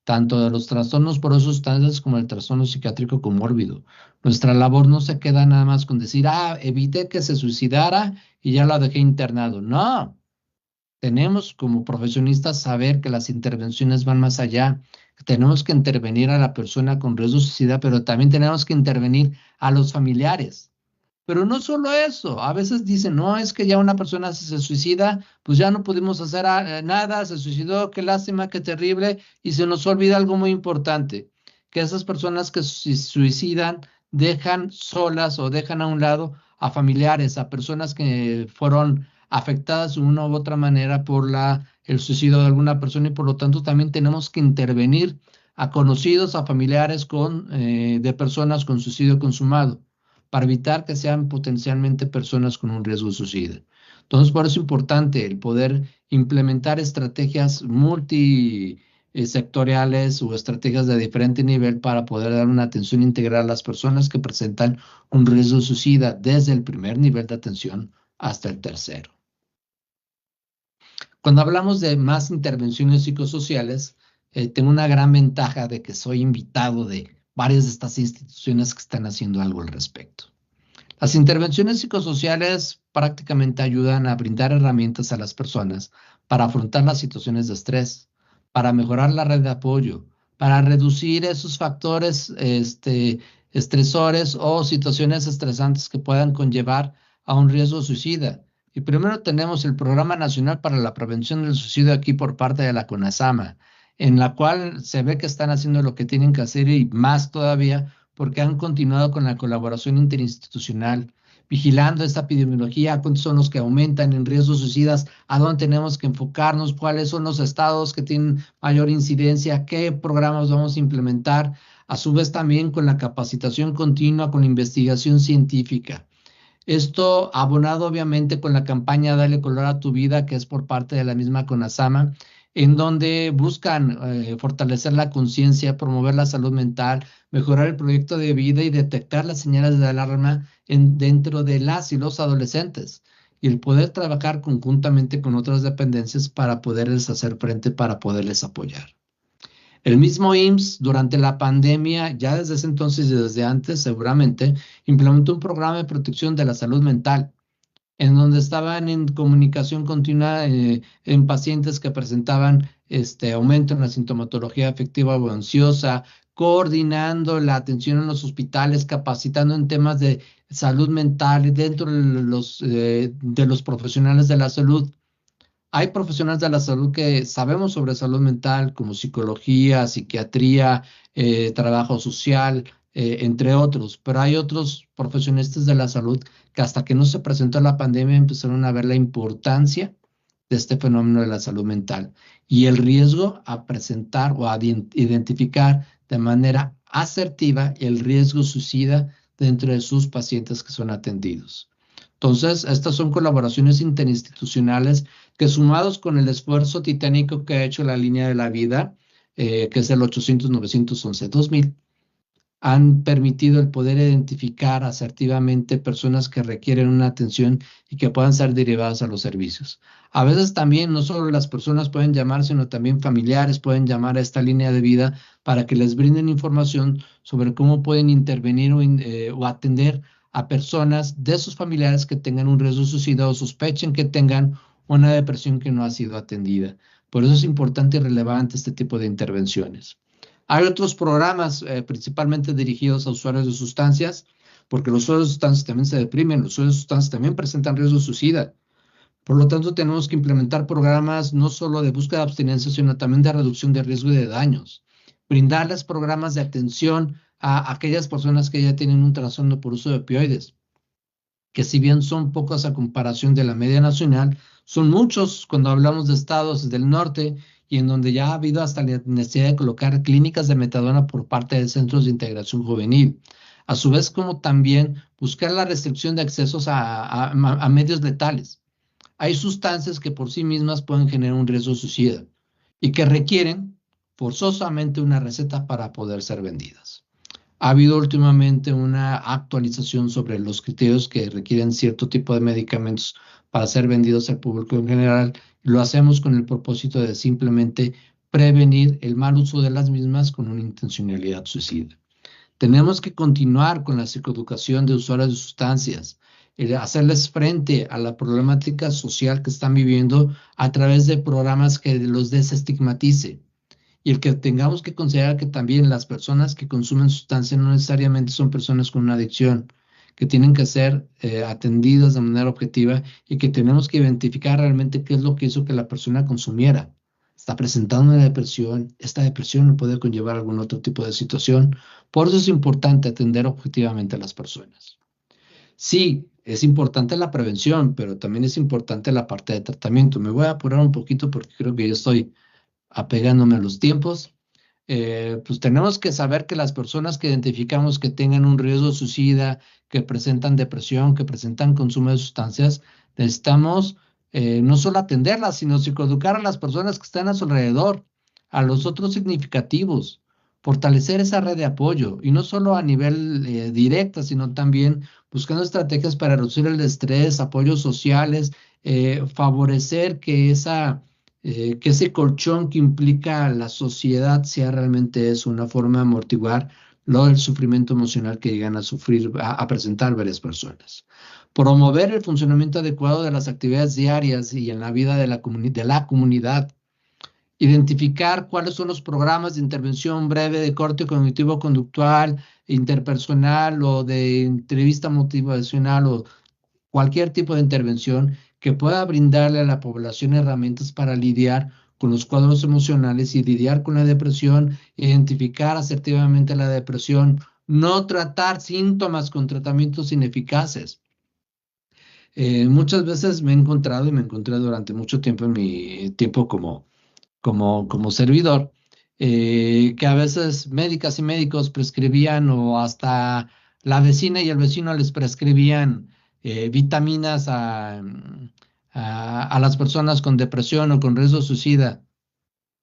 tanto de los trastornos por sustancias como el trastorno psiquiátrico comórbido. Nuestra labor no se queda nada más con decir, evité que se suicidara y ya la dejé internado. No, tenemos como profesionistas saber que las intervenciones van más allá. Tenemos que intervenir a la persona con riesgo de suicida, pero también tenemos que intervenir a los familiares. Pero no solo eso, a veces dicen, no, es que ya una persona se suicida, pues ya no pudimos hacer nada, se suicidó, qué lástima, qué terrible, y se nos olvida algo muy importante, que esas personas que se suicidan dejan solas o dejan a un lado a familiares, a personas que fueron afectadas de una u otra manera por el suicidio de alguna persona, y por lo tanto también tenemos que intervenir a conocidos, a familiares de personas con suicidio consumado, para evitar que sean potencialmente personas con un riesgo de suicidio. Entonces, por eso es importante el poder implementar estrategias multisectoriales o estrategias de diferente nivel para poder dar una atención integral a las personas que presentan un riesgo de suicida desde el primer nivel de atención hasta el tercero. Cuando hablamos de más intervenciones psicosociales, tengo una gran ventaja de que soy invitado de varias de estas instituciones que están haciendo algo al respecto. Las intervenciones psicosociales prácticamente ayudan a brindar herramientas a las personas para afrontar las situaciones de estrés, para mejorar la red de apoyo, para reducir esos factores estresores o situaciones estresantes que puedan conllevar a un riesgo suicida. Y primero tenemos el Programa Nacional para la Prevención del Suicidio aquí por parte de la CONASAMA, en la cual se ve que están haciendo lo que tienen que hacer y más todavía porque han continuado con la colaboración interinstitucional, vigilando esta epidemiología, cuántos son los que aumentan en riesgos suicidas, a dónde tenemos que enfocarnos, cuáles son los estados que tienen mayor incidencia, qué programas vamos a implementar, a su vez también con la capacitación continua, con la investigación científica. Esto abonado obviamente con la campaña Dale Color a tu Vida, que es por parte de la misma CONASAMA, en donde buscan fortalecer la conciencia, promover la salud mental, mejorar el proyecto de vida y detectar las señales de alarma dentro de las y los adolescentes y el poder trabajar conjuntamente con otras dependencias para poderles hacer frente, para poderles apoyar. El mismo IMSS durante la pandemia, ya desde ese entonces y desde antes seguramente, implementó un programa de protección de la salud mental en donde estaban en comunicación continua en pacientes que presentaban aumento en la sintomatología afectiva o ansiosa, coordinando la atención en los hospitales, capacitando en temas de salud mental dentro de los profesionales de la salud. Hay profesionales de la salud que sabemos sobre salud mental, como psicología, psiquiatría, trabajo social, entre otros, pero hay otros profesionistas de la salud que hasta que no se presentó la pandemia empezaron a ver la importancia de este fenómeno de la salud mental y el riesgo a presentar o a identificar de manera asertiva el riesgo suicida dentro de sus pacientes que son atendidos. Entonces, estas son colaboraciones interinstitucionales que sumados con el esfuerzo titánico que ha hecho la línea de la vida, que es el 800-911-2000, han permitido el poder identificar asertivamente personas que requieren una atención y que puedan ser derivadas a los servicios. A veces también no solo las personas pueden llamar, sino también familiares pueden llamar a esta línea de vida para que les brinden información sobre cómo pueden intervenir o atender a personas de sus familiares que tengan un riesgo de suicidio o sospechen que tengan una depresión que no ha sido atendida. Por eso es importante y relevante este tipo de intervenciones. Hay otros programas principalmente dirigidos a usuarios de sustancias, porque los usuarios de sustancias también se deprimen, los usuarios de sustancias también presentan riesgo de suicida. Por lo tanto, tenemos que implementar programas no solo de búsqueda de abstinencia, sino también de reducción de riesgo y de daños. Brindarles programas de atención a aquellas personas que ya tienen un trastorno por uso de opioides, que si bien son pocos a comparación de la media nacional, son muchos cuando hablamos de estados del norte y en donde ya ha habido hasta la necesidad de colocar clínicas de metadona por parte de centros de integración juvenil. A su vez, como también buscar la restricción de accesos a medios letales. Hay sustancias que por sí mismas pueden generar un riesgo suicida y que requieren forzosamente una receta para poder ser vendidas. Ha habido últimamente una actualización sobre los criterios que requieren cierto tipo de medicamentos para ser vendidos al público en general. Lo hacemos con el propósito de simplemente prevenir el mal uso de las mismas con una intencionalidad suicida. Tenemos que continuar con la psicoeducación de usuarios de sustancias, hacerles frente a la problemática social que están viviendo a través de programas que los desestigmatice. Y el que tengamos que considerar que también las personas que consumen sustancias no necesariamente son personas con una adicción, que tienen que ser atendidas de manera objetiva y que tenemos que identificar realmente qué es lo que hizo que la persona consumiera. Está presentando una depresión, esta depresión no puede conllevar algún otro tipo de situación. Por eso es importante atender objetivamente a las personas. Sí, es importante la prevención, pero también es importante la parte de tratamiento. Me voy a apurar un poquito porque creo que yo estoy apegándome a los tiempos. pues tenemos que saber que las personas que identificamos que tengan un riesgo suicida, que presentan depresión, que presentan consumo de sustancias, necesitamos no solo atenderlas, sino psicoeducar a las personas que están a su alrededor, a los otros significativos, fortalecer esa red de apoyo, y no solo a nivel directa, sino también buscando estrategias para reducir el estrés, apoyos sociales, favorecer que ese colchón que implica la sociedad sea realmente eso, una forma de amortiguar el sufrimiento emocional que llegan a sufrir, a presentar varias personas. Promover el funcionamiento adecuado de las actividades diarias y en la vida de la comunidad. Identificar cuáles son los programas de intervención breve de corte cognitivo-conductual, interpersonal o de entrevista motivacional o cualquier tipo de intervención que pueda brindarle a la población herramientas para lidiar con los cuadros emocionales y lidiar con la depresión, identificar asertivamente la depresión, no tratar síntomas con tratamientos ineficaces. Muchas veces me he encontrado y me encontré durante mucho tiempo en mi tiempo como servidor, que a veces médicas y médicos prescribían o hasta la vecina y el vecino les prescribían vitaminas a las personas con depresión o con riesgo suicida.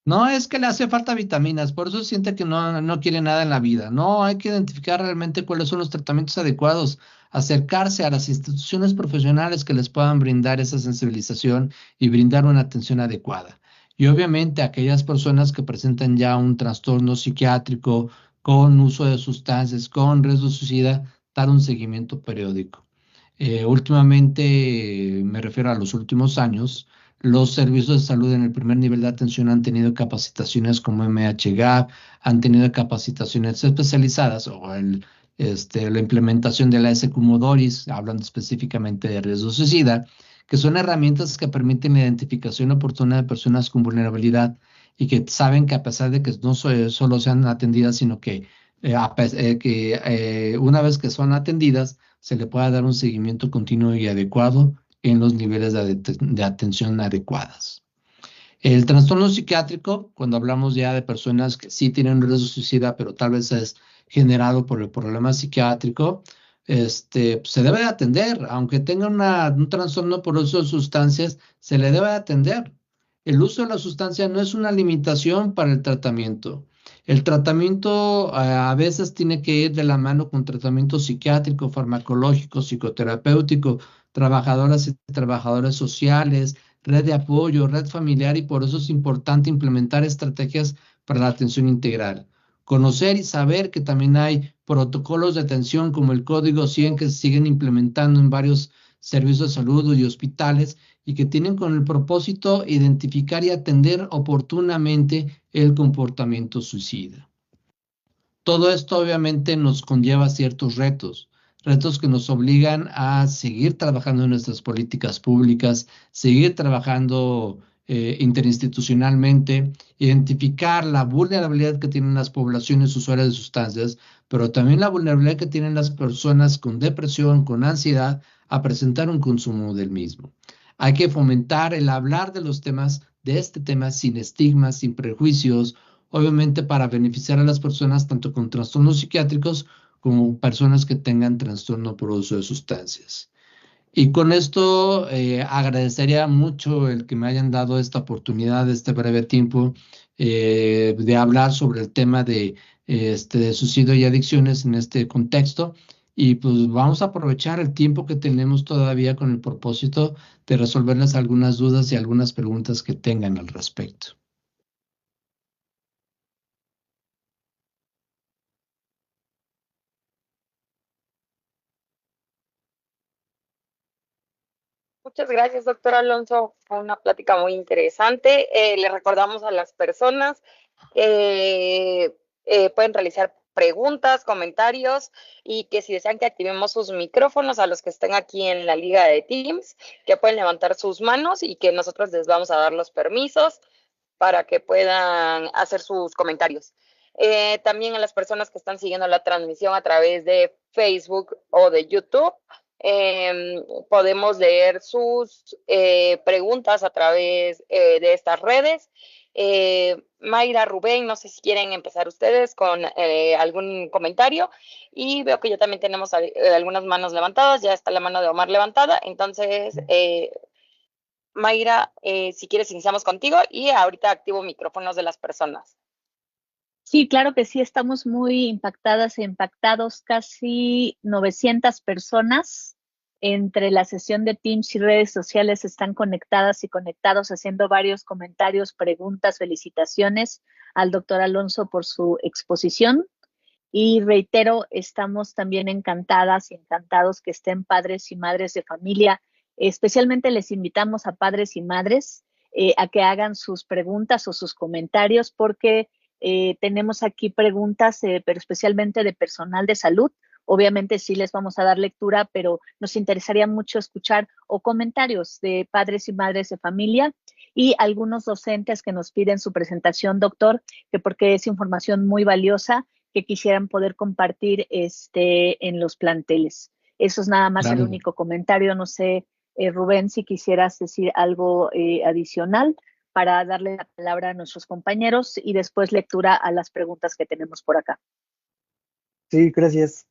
No es que le hace falta vitaminas, por eso siente que no quiere nada en la vida. No, hay que identificar realmente cuáles son los tratamientos adecuados, acercarse a las instituciones profesionales que les puedan brindar esa sensibilización y brindar una atención adecuada. Y obviamente aquellas personas que presentan ya un trastorno psiquiátrico con uso de sustancias, con riesgo suicida, dar un seguimiento periódico. Últimamente, me refiero a los últimos años, los servicios de salud en el primer nivel de atención han tenido capacitaciones como MHGAP, han tenido capacitaciones especializadas la implementación de la SQ Modoris, hablando específicamente de riesgo suicida, que son herramientas que permiten la identificación oportuna de personas con vulnerabilidad y que saben que a pesar de que no solo sean atendidas, sino que una vez que son atendidas, se le pueda dar un seguimiento continuo y adecuado en los niveles de atención adecuadas. El trastorno psiquiátrico, cuando hablamos ya de personas que sí tienen riesgo de suicida, pero tal vez es generado por el problema psiquiátrico, se debe de atender, aunque tenga un trastorno por uso de sustancias, se le debe de atender. El uso de la sustancia no es una limitación para el tratamiento. El tratamiento a veces tiene que ir de la mano con tratamiento psiquiátrico, farmacológico, psicoterapéutico, trabajadoras y trabajadores sociales, red de apoyo, red familiar, y por eso es importante implementar estrategias para la atención integral. Conocer y saber que también hay protocolos de atención como el Código 100 que se siguen implementando en varios servicios de salud y hospitales y que tienen con el propósito identificar y atender oportunamente el comportamiento suicida. Todo esto obviamente nos conlleva ciertos retos que nos obligan a seguir trabajando en nuestras políticas públicas, seguir trabajando interinstitucionalmente, identificar la vulnerabilidad que tienen las poblaciones usuarias de sustancias, pero también la vulnerabilidad que tienen las personas con depresión, con ansiedad, a presentar un consumo del mismo. Hay que fomentar el hablar de este tema sin estigmas, sin prejuicios, obviamente para beneficiar a las personas tanto con trastornos psiquiátricos como personas que tengan trastorno por uso de sustancias. Y con esto agradecería mucho el que me hayan dado esta oportunidad, este breve tiempo, de hablar sobre el tema de suicidio y adicciones en este contexto. Y pues vamos a aprovechar el tiempo que tenemos todavía con el propósito de resolverles algunas dudas y algunas preguntas que tengan al respecto. Muchas gracias, doctor Alonso. Fue una plática muy interesante. Le recordamos a las personas pueden realizar preguntas, comentarios y que si desean que activemos sus micrófonos a los que estén aquí en la liga de Teams, que pueden levantar sus manos y que nosotros les vamos a dar los permisos para que puedan hacer sus comentarios. También a las personas que están siguiendo la transmisión a través de Facebook o de YouTube, podemos leer sus preguntas a través de estas redes Mayra, Rubén, no sé si quieren empezar ustedes con algún comentario. Y veo que ya también tenemos algunas manos levantadas, ya está la mano de Omar levantada. Entonces, Mayra, si quieres iniciamos contigo y ahorita activo micrófonos de las personas. Sí, claro que sí, estamos muy impactadas e impactados, casi 900 personas entre la sesión de Teams y redes sociales están conectadas y conectados haciendo varios comentarios, preguntas, felicitaciones al doctor Alonso por su exposición. Y reitero, estamos también encantadas y encantados que estén padres y madres de familia. Especialmente les invitamos a padres y madres a que hagan sus preguntas o sus comentarios porque tenemos aquí preguntas, pero especialmente de personal de salud. Obviamente sí les vamos a dar lectura, pero nos interesaría mucho escuchar o comentarios de padres y madres de familia y algunos docentes que nos piden su presentación, doctor, que porque es información muy valiosa que quisieran poder compartir en los planteles. Eso es nada más Claro. el único comentario. No sé, Rubén, si quisieras decir algo adicional para darle la palabra a nuestros compañeros y después lectura a las preguntas que tenemos por acá. Sí, gracias.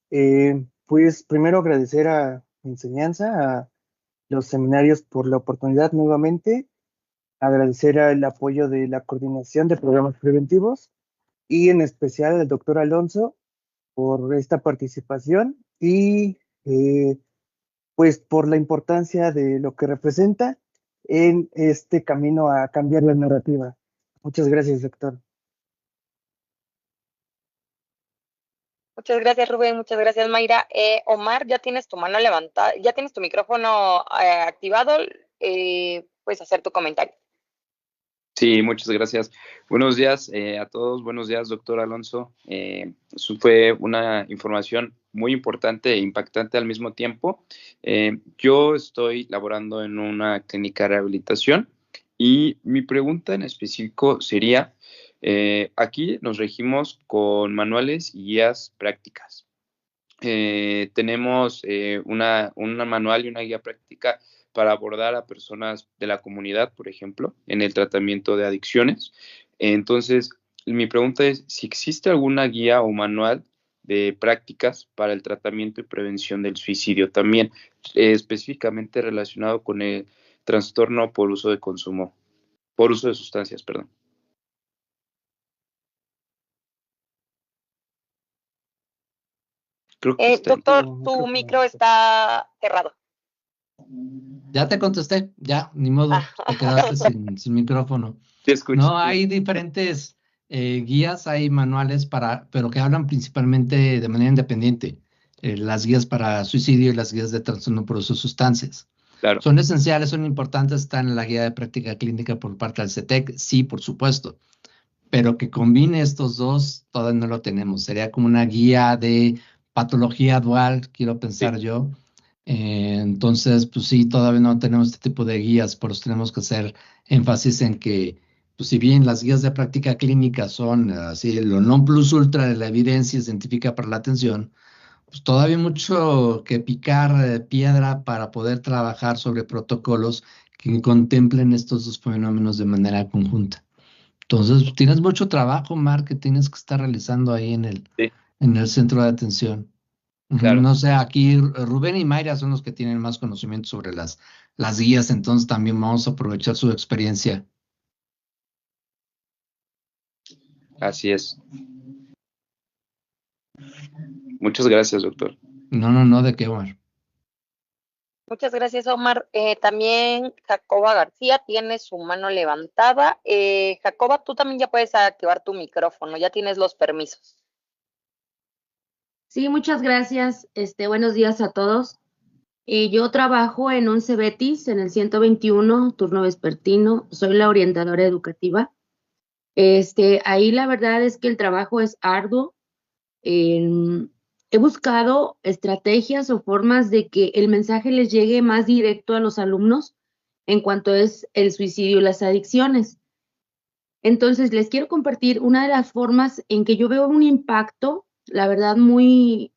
Pues primero agradecer a Enseñanza, a los seminarios por la oportunidad nuevamente, agradecer el apoyo de la Coordinación de Programas Preventivos y en especial al doctor Alonso por esta participación y pues por la importancia de lo que representa en este camino a cambiar la narrativa. Muchas gracias, doctor. Muchas gracias, Rubén. Muchas gracias, Mayra. Omar, ya tienes tu mano levantada, ya tienes tu micrófono activado. Puedes hacer tu comentario. Sí, muchas gracias. Buenos días a todos. Buenos días, doctor Alonso. Eso fue una información muy importante e impactante al mismo tiempo. Yo estoy laborando en una clínica de rehabilitación y mi pregunta en específico sería, aquí nos regimos con manuales y guías prácticas. Tenemos una manual y una guía práctica para abordar a personas de la comunidad, por ejemplo, en el tratamiento de adicciones. Entonces, mi pregunta es si existe alguna guía o manual de prácticas para el tratamiento y prevención del suicidio también, específicamente relacionado con el trastorno por uso de sustancias, perdón. Creo que Doctor, tu micro está cerrado. Ya te contesté, ya, ni modo, te quedaste sin micrófono. Te escucho. No, hay diferentes guías, hay manuales pero que hablan principalmente de manera independiente. Las guías para suicidio y las guías de trastorno por uso de sustancias. Claro. Son esenciales, son importantes, están en la guía de práctica clínica por parte del CETEC, sí, por supuesto. Pero que combine estos dos, todavía no lo tenemos. Sería como una guía de patología dual, quiero pensar yo. Entonces, pues sí, todavía no tenemos este tipo de guías, por eso tenemos que hacer énfasis en que, pues si bien las guías de práctica clínica son así lo non plus ultra de la evidencia científica para la atención, pues todavía hay mucho que picar piedra para poder trabajar sobre protocolos que contemplen estos dos fenómenos de manera conjunta. Entonces, pues, tienes mucho trabajo, Mar, que tienes que estar realizando ahí en el centro de atención. Claro. No sé, aquí Rubén y Mayra son los que tienen más conocimiento sobre las guías, entonces también vamos a aprovechar su experiencia. Así es. Muchas gracias, doctor. No, ¿de qué, Omar? Muchas gracias, Omar. También Jacoba García tiene su mano levantada. Jacoba, tú también ya puedes activar tu micrófono, ya tienes los permisos. Sí, muchas gracias. Buenos días a todos. Yo trabajo en un CEBETIS, en el 121, turno vespertino. Soy la orientadora educativa. Ahí la verdad es que el trabajo es arduo. He buscado estrategias o formas de que el mensaje les llegue más directo a los alumnos en cuanto es el suicidio y las adicciones. Entonces, les quiero compartir una de las formas en que yo veo un impacto, la verdad, muy,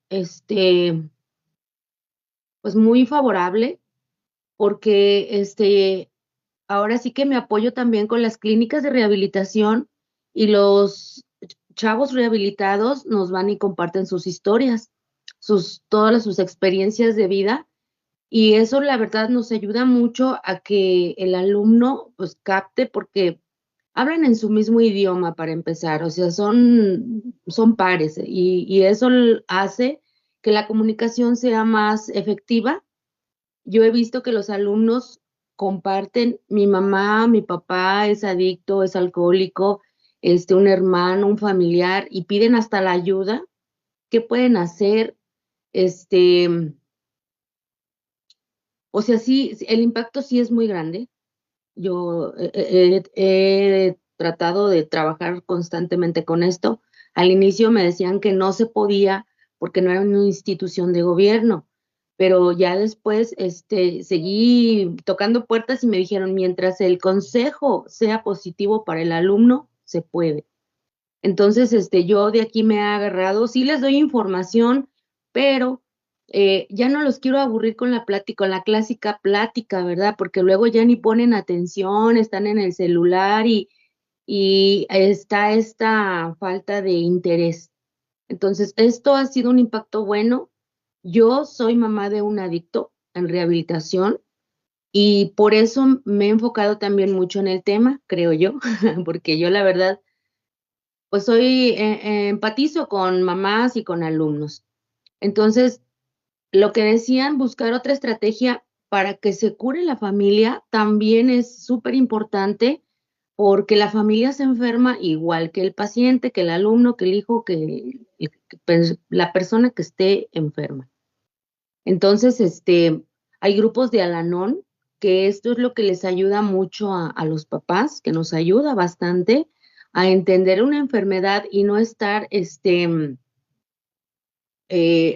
pues muy favorable, porque ahora sí que me apoyo también con las clínicas de rehabilitación y los chavos rehabilitados nos van y comparten sus historias, todas sus experiencias de vida. Y eso la verdad nos ayuda mucho a que el alumno pues capte porque hablan en su mismo idioma para empezar, o sea, son pares y eso hace que la comunicación sea más efectiva. Yo he visto que los alumnos comparten, mi mamá, mi papá es adicto, es alcohólico, un hermano, un familiar, y piden hasta la ayuda. ¿Qué pueden hacer? O sea, sí, el impacto sí es muy grande. Yo he tratado de trabajar constantemente con esto. Al inicio me decían que no se podía porque no era una institución de gobierno, pero ya después seguí tocando puertas y me dijeron, mientras el consejo sea positivo para el alumno, se puede. Entonces, yo de aquí me he agarrado, sí les doy información, pero ya no los quiero aburrir con la plática, con la clásica plática, ¿verdad? Porque luego ya ni ponen atención, están en el celular y está esta falta de interés. Entonces, esto ha sido un impacto bueno. Yo soy mamá de un adicto en rehabilitación y por eso me he enfocado también mucho en el tema, creo yo, porque yo la verdad pues empatizo con mamás y con alumnos. Entonces, lo que decían, buscar otra estrategia para que se cure la familia también es súper importante porque la familia se enferma igual que el paciente, que el alumno, que el hijo, la persona que esté enferma. Entonces, hay grupos de Al-Anon, que esto es lo que les ayuda mucho a los papás, que nos ayuda bastante a entender una enfermedad y no estar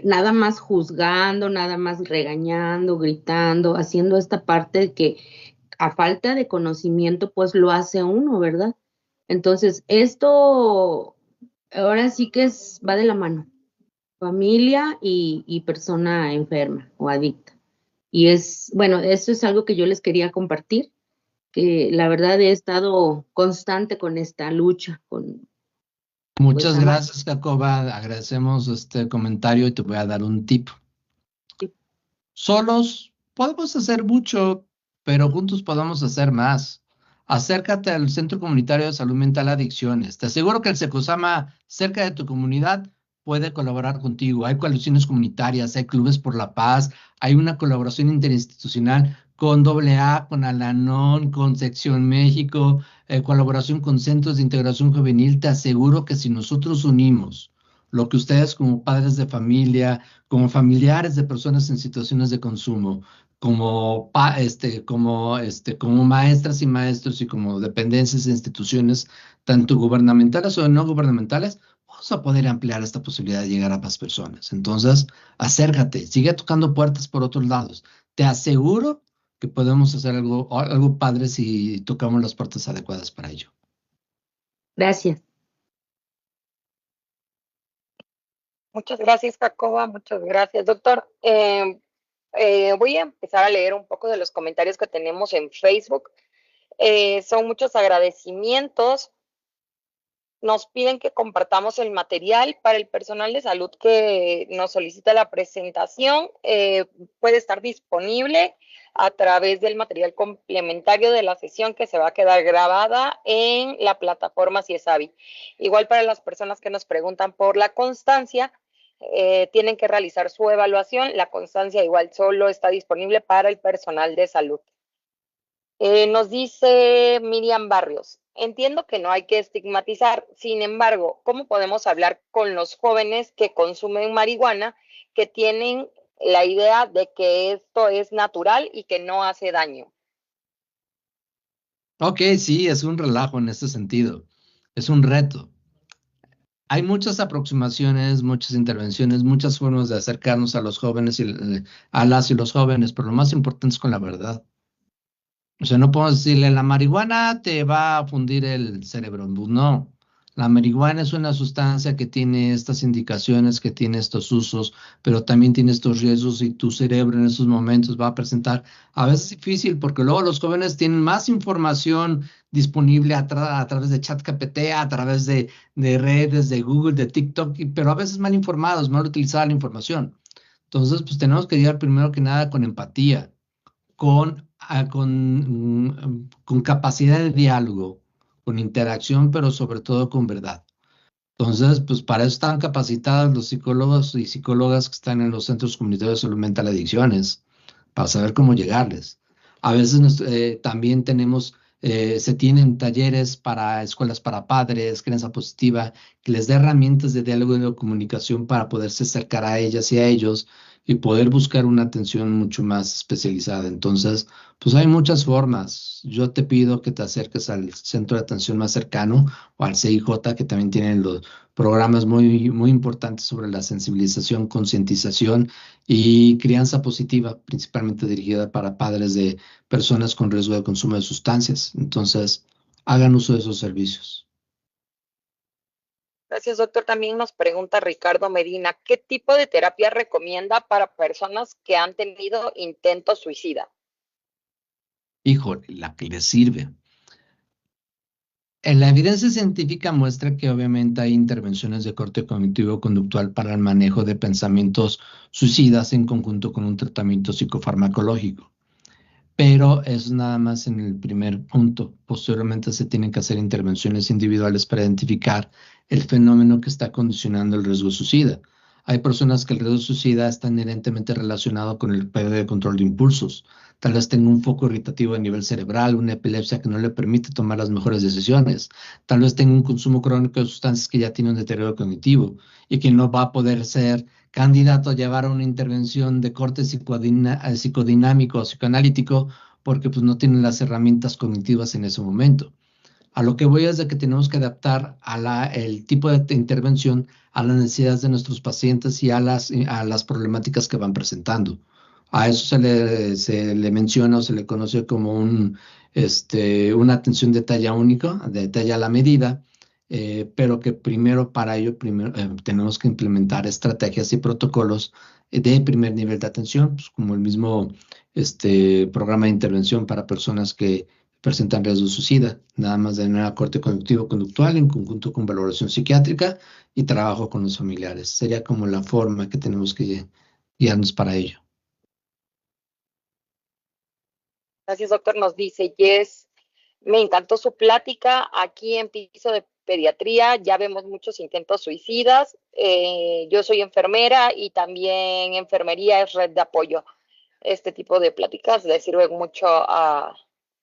nada más juzgando, nada más regañando, gritando, haciendo esta parte que a falta de conocimiento pues lo hace uno, ¿verdad? Entonces, esto ahora sí que va de la mano, familia y persona enferma o adicta. Y bueno, eso es algo que yo les quería compartir, que la verdad he estado constante con esta lucha, con Muchas gracias, Jacoba. Agradecemos este comentario y te voy a dar un tip. Sí. Solos podemos hacer mucho, pero juntos podemos hacer más. Acércate al Centro Comunitario de Salud Mental Adicciones. Te aseguro que el Secosama cerca de tu comunidad puede colaborar contigo. Hay coaliciones comunitarias, hay clubes por la paz, hay una colaboración interinstitucional con AA, con Al-Anon, con Sección México, colaboración con centros de integración juvenil. Te aseguro que si nosotros unimos lo que ustedes como padres de familia, como familiares de personas en situaciones de consumo, como maestras y maestros y como dependencias e instituciones, tanto gubernamentales o no gubernamentales, vamos a poder ampliar esta posibilidad de llegar a más personas. Entonces, acércate, sigue tocando puertas por otros lados. Te aseguro que podemos hacer algo padre si tocamos las puertas adecuadas para ello. Gracias. Muchas gracias, Jacoba. Muchas gracias, doctor. Voy a empezar a leer un poco de los comentarios que tenemos en Facebook. Son muchos agradecimientos. Nos piden que compartamos el material para el personal de salud que nos solicita la presentación. Puede estar disponible a través del material complementario de la sesión que se va a quedar grabada en la plataforma CIESAVI. Igual para las personas que nos preguntan por la constancia, tienen que realizar su evaluación. La constancia igual solo está disponible para el personal de salud. Nos dice Miriam Barrios, entiendo que no hay que estigmatizar, sin embargo, ¿cómo podemos hablar con los jóvenes que consumen marihuana, que tienen la idea de que esto es natural y que no hace daño? Ok, sí, es un relajo en este sentido, es un reto. Hay muchas aproximaciones, muchas intervenciones, muchas formas de acercarnos a los jóvenes a las y los jóvenes, pero lo más importante es con la verdad. O sea, no podemos decirle, la marihuana te va a fundir el cerebro. No, La marihuana es una sustancia que tiene estas indicaciones, que tiene estos usos, pero también tiene estos riesgos y tu cerebro en esos momentos va a presentar, a veces difícil, porque luego los jóvenes tienen más información disponible a través de ChatGPT, a través de redes, de Google, de TikTok, pero a veces mal informados, mal utilizada la información. Entonces, pues tenemos que llegar primero que nada con empatía, con capacidad de diálogo, con interacción, pero sobre todo con verdad. Entonces, pues para eso están capacitados los psicólogos y psicólogas que están en los centros comunitarios de salud mental y adicciones, para saber cómo llegarles. A veces también se tienen talleres para escuelas para padres, crianza positiva, que les dé herramientas de diálogo y de comunicación para poderse acercar a ellas y a ellos y poder buscar una atención mucho más especializada. Entonces, pues hay muchas formas. Yo te pido que te acerques al centro de atención más cercano o al CIJ, que también tienen los programas muy, muy importantes sobre la sensibilización, concientización y crianza positiva, principalmente dirigida para padres de personas con riesgo de consumo de sustancias. Entonces, hagan uso de esos servicios. Gracias, doctor. También nos pregunta Ricardo Medina, ¿qué tipo de terapia recomienda para personas que han tenido intentos suicida? Híjole, la que les sirve. La evidencia científica muestra que obviamente hay intervenciones de corte cognitivo-conductual para el manejo de pensamientos suicidas en conjunto con un tratamiento psicofarmacológico. Pero es nada más en el primer punto. Posteriormente se tienen que hacer intervenciones individuales para identificar el fenómeno que está condicionando el riesgo suicida. Hay personas que el riesgo suicida está inherentemente relacionado con el pérdida de control de impulsos. Tal vez tenga un foco irritativo a nivel cerebral, una epilepsia que no le permite tomar las mejores decisiones. Tal vez tenga un consumo crónico de sustancias que ya tiene un deterioro cognitivo y que no va a poder ser candidato a llevar a una intervención de corte psicodinámico o psicoanalítico porque pues no tienen las herramientas cognitivas en ese momento. A lo que voy es de que tenemos que adaptar el tipo de intervención a las necesidades de nuestros pacientes y a las problemáticas que van presentando. A eso se le menciona o se le conoce como una atención de talla única, de talla a la medida, pero que para ello tenemos que implementar estrategias y protocolos de primer nivel de atención, pues, como el mismo programa de intervención para personas que presentan riesgo de suicida, nada más de manera corte conductivo-conductual en conjunto con valoración psiquiátrica y trabajo con los familiares. Sería como la forma que tenemos que guiarnos para ello. Gracias, doctor. Nos dice Yes, me encantó su plática. Aquí en piso de pediatría ya vemos muchos intentos suicidas. Yo soy enfermera y también enfermería es red de apoyo. Este tipo de pláticas le sirve mucho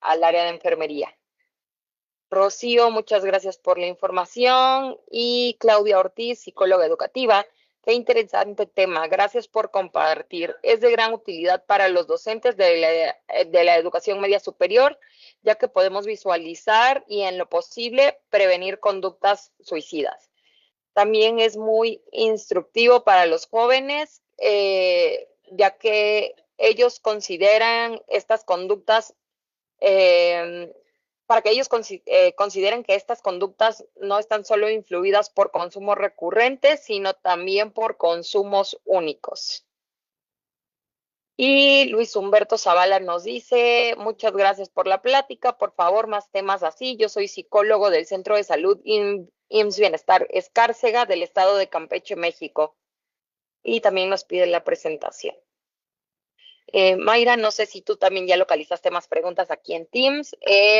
al área de enfermería. Rocío, muchas gracias por la información. Y Claudia Ortiz, psicóloga educativa. Qué interesante tema. Gracias por compartir. Es de gran utilidad para los docentes de la educación media superior, ya que podemos visualizar y en lo posible prevenir conductas suicidas. También es muy instructivo para los jóvenes, ya que ellos consideran estas conductas para que ellos consideren que estas conductas no están solo influidas por consumos recurrentes, sino también por consumos únicos. Y Luis Humberto Zavala nos dice, muchas gracias por la plática, por favor, más temas así. Yo soy psicólogo del Centro de Salud IMSS Bienestar Escárcega del estado de Campeche, México. Y también nos pide la presentación. Mayra, no sé si tú también ya localizaste más preguntas aquí en Teams.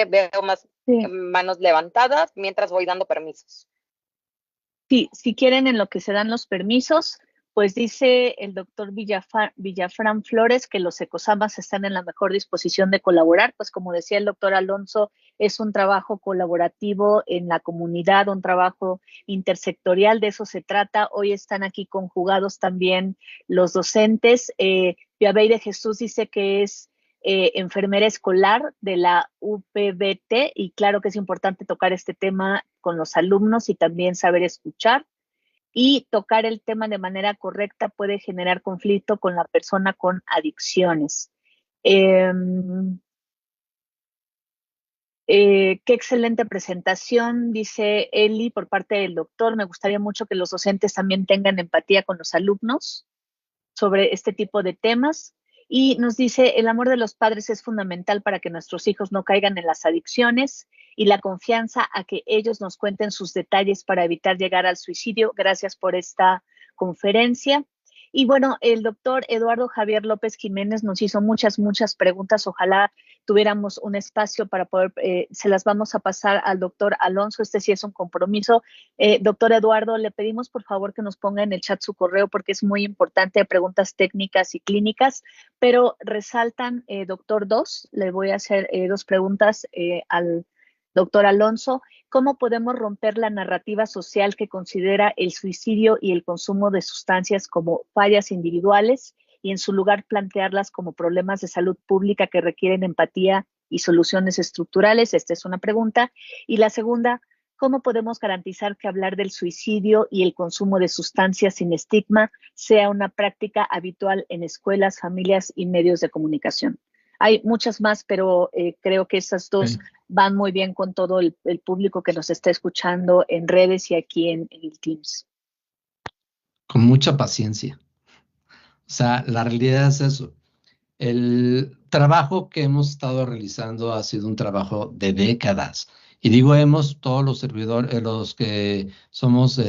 Veo más manos levantadas mientras voy dando permisos. Sí, si quieren, en lo que se dan los permisos, pues dice el doctor Villafran Flores que los ecosamas están en la mejor disposición de colaborar. Pues como decía el doctor Alonso, es un trabajo colaborativo en la comunidad, un trabajo intersectorial, de eso se trata. Hoy están aquí conjugados también los docentes. Viabey de Jesús dice que es enfermera escolar de la UPBT y claro que es importante tocar este tema con los alumnos y también saber escuchar. Y tocar el tema de manera correcta puede generar conflicto con la persona con adicciones. Qué excelente presentación, dice Eli, por parte del doctor. Me gustaría mucho que los docentes también tengan empatía con los alumnos sobre este tipo de temas. Y nos dice, el amor de los padres es fundamental para que nuestros hijos no caigan en las adicciones y la confianza a que ellos nos cuenten sus detalles para evitar llegar al suicidio. Gracias por esta conferencia. Y bueno, el doctor Eduardo Javier López Jiménez nos hizo muchas preguntas. Ojalá tuviéramos un espacio para poder, se las vamos a pasar al doctor Alonso. Este sí es un compromiso. Doctor Eduardo, le pedimos por favor que nos ponga en el chat su correo porque es muy importante, preguntas técnicas y clínicas, pero resaltan, doctor, le voy a hacer dos preguntas al doctor Alonso. ¿Cómo podemos romper la narrativa social que considera el suicidio y el consumo de sustancias como fallas individuales y en su lugar plantearlas como problemas de salud pública que requieren empatía y soluciones estructurales? Esta es una pregunta. Y la segunda, ¿cómo podemos garantizar que hablar del suicidio y el consumo de sustancias sin estigma sea una práctica habitual en escuelas, familias y medios de comunicación? Hay muchas más, pero creo que esas dos van muy bien con todo el público que nos está escuchando en redes y aquí en el Teams. Con mucha paciencia. O sea, la realidad es eso. El trabajo que hemos estado realizando ha sido un trabajo de décadas. Y digo hemos, todos los servidores, los que somos,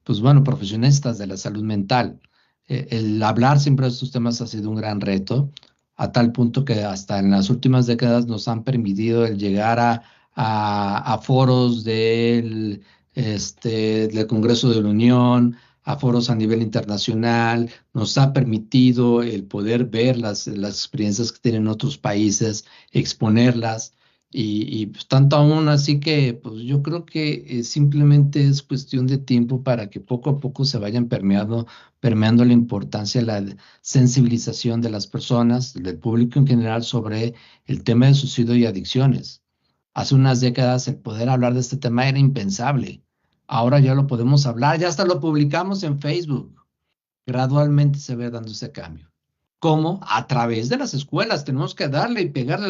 pues bueno, profesionistas de la salud mental. El hablar siempre de estos temas ha sido un gran reto, a tal punto que hasta en las últimas décadas nos han permitido el llegar a foros del Congreso de la Unión, a foros a nivel internacional, nos ha permitido el poder ver las experiencias que tienen otros países, exponerlas, y pues, tanto aún así que pues yo creo que simplemente es cuestión de tiempo para que poco a poco se vayan permeando la importancia de la sensibilización de las personas, del público en general, sobre el tema de suicidio y adicciones. Hace unas décadas el poder hablar de este tema era impensable. Ahora ya lo podemos hablar, ya hasta lo publicamos en Facebook. Gradualmente se ve dando ese cambio. ¿Cómo? A través de las escuelas. Tenemos que darle y pegarle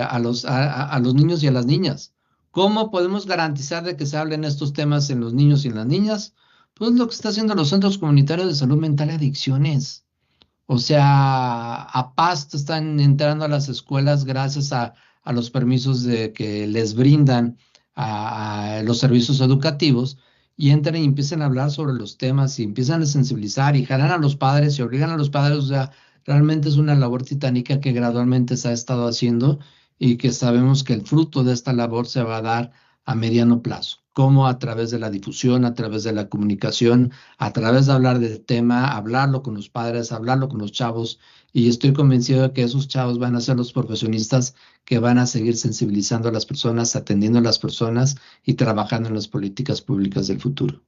a los niños y a las niñas. ¿Cómo podemos garantizar de que se hablen estos temas en los niños y en las niñas? Pues lo que está haciendo los centros comunitarios de salud mental y adicciones. O sea, a pasto están entrando a las escuelas gracias a los permisos que les brindan a los servicios educativos, y entran y empiezan a hablar sobre los temas y empiezan a sensibilizar y jalan a los padres y obligan a los padres. O sea, realmente es una labor titánica que gradualmente se ha estado haciendo y que sabemos que el fruto de esta labor se va a dar a mediano plazo, como a través de la difusión, a través de la comunicación, a través de hablar del tema, hablarlo con los padres, hablarlo con los chavos, y estoy convencido de que esos chavos van a ser los profesionistas que van a seguir sensibilizando a las personas, atendiendo a las personas y trabajando en las políticas públicas del futuro.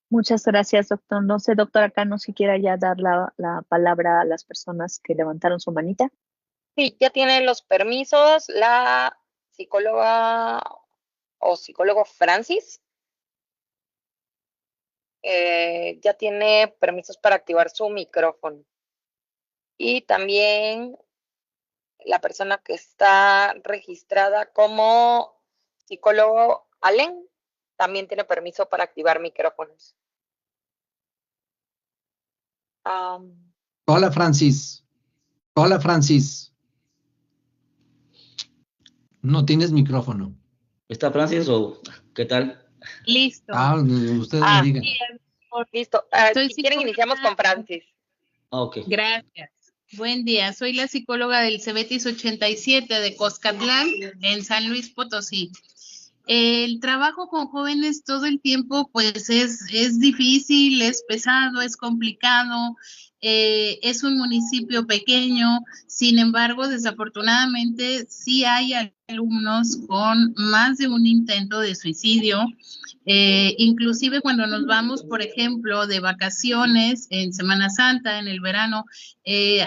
Muchas gracias, doctor. No sé, doctora Cano, si quiera ya dar la palabra a las personas que levantaron su manita. Sí, ya tiene los permisos la psicóloga o psicólogo Francis. Ya tiene permisos para activar su micrófono. Y también la persona que está registrada como psicólogo Allen también tiene permiso para activar micrófonos. Hola, Francis. Hola, Francis. No tienes micrófono. ¿Está Francis o qué tal? Listo. Ustedes me digan. Listo. Si quieren, iniciamos con Francis. Ok. Gracias. Buen día. Soy la psicóloga del Cebetis 87 de Coscatlán, en San Luis Potosí. El trabajo con jóvenes todo el tiempo, pues es difícil, es pesado, es complicado. Es un municipio pequeño, sin embargo, desafortunadamente sí hay alumnos con más de un intento de suicidio. Inclusive cuando nos vamos, por ejemplo, de vacaciones en Semana Santa, en el verano,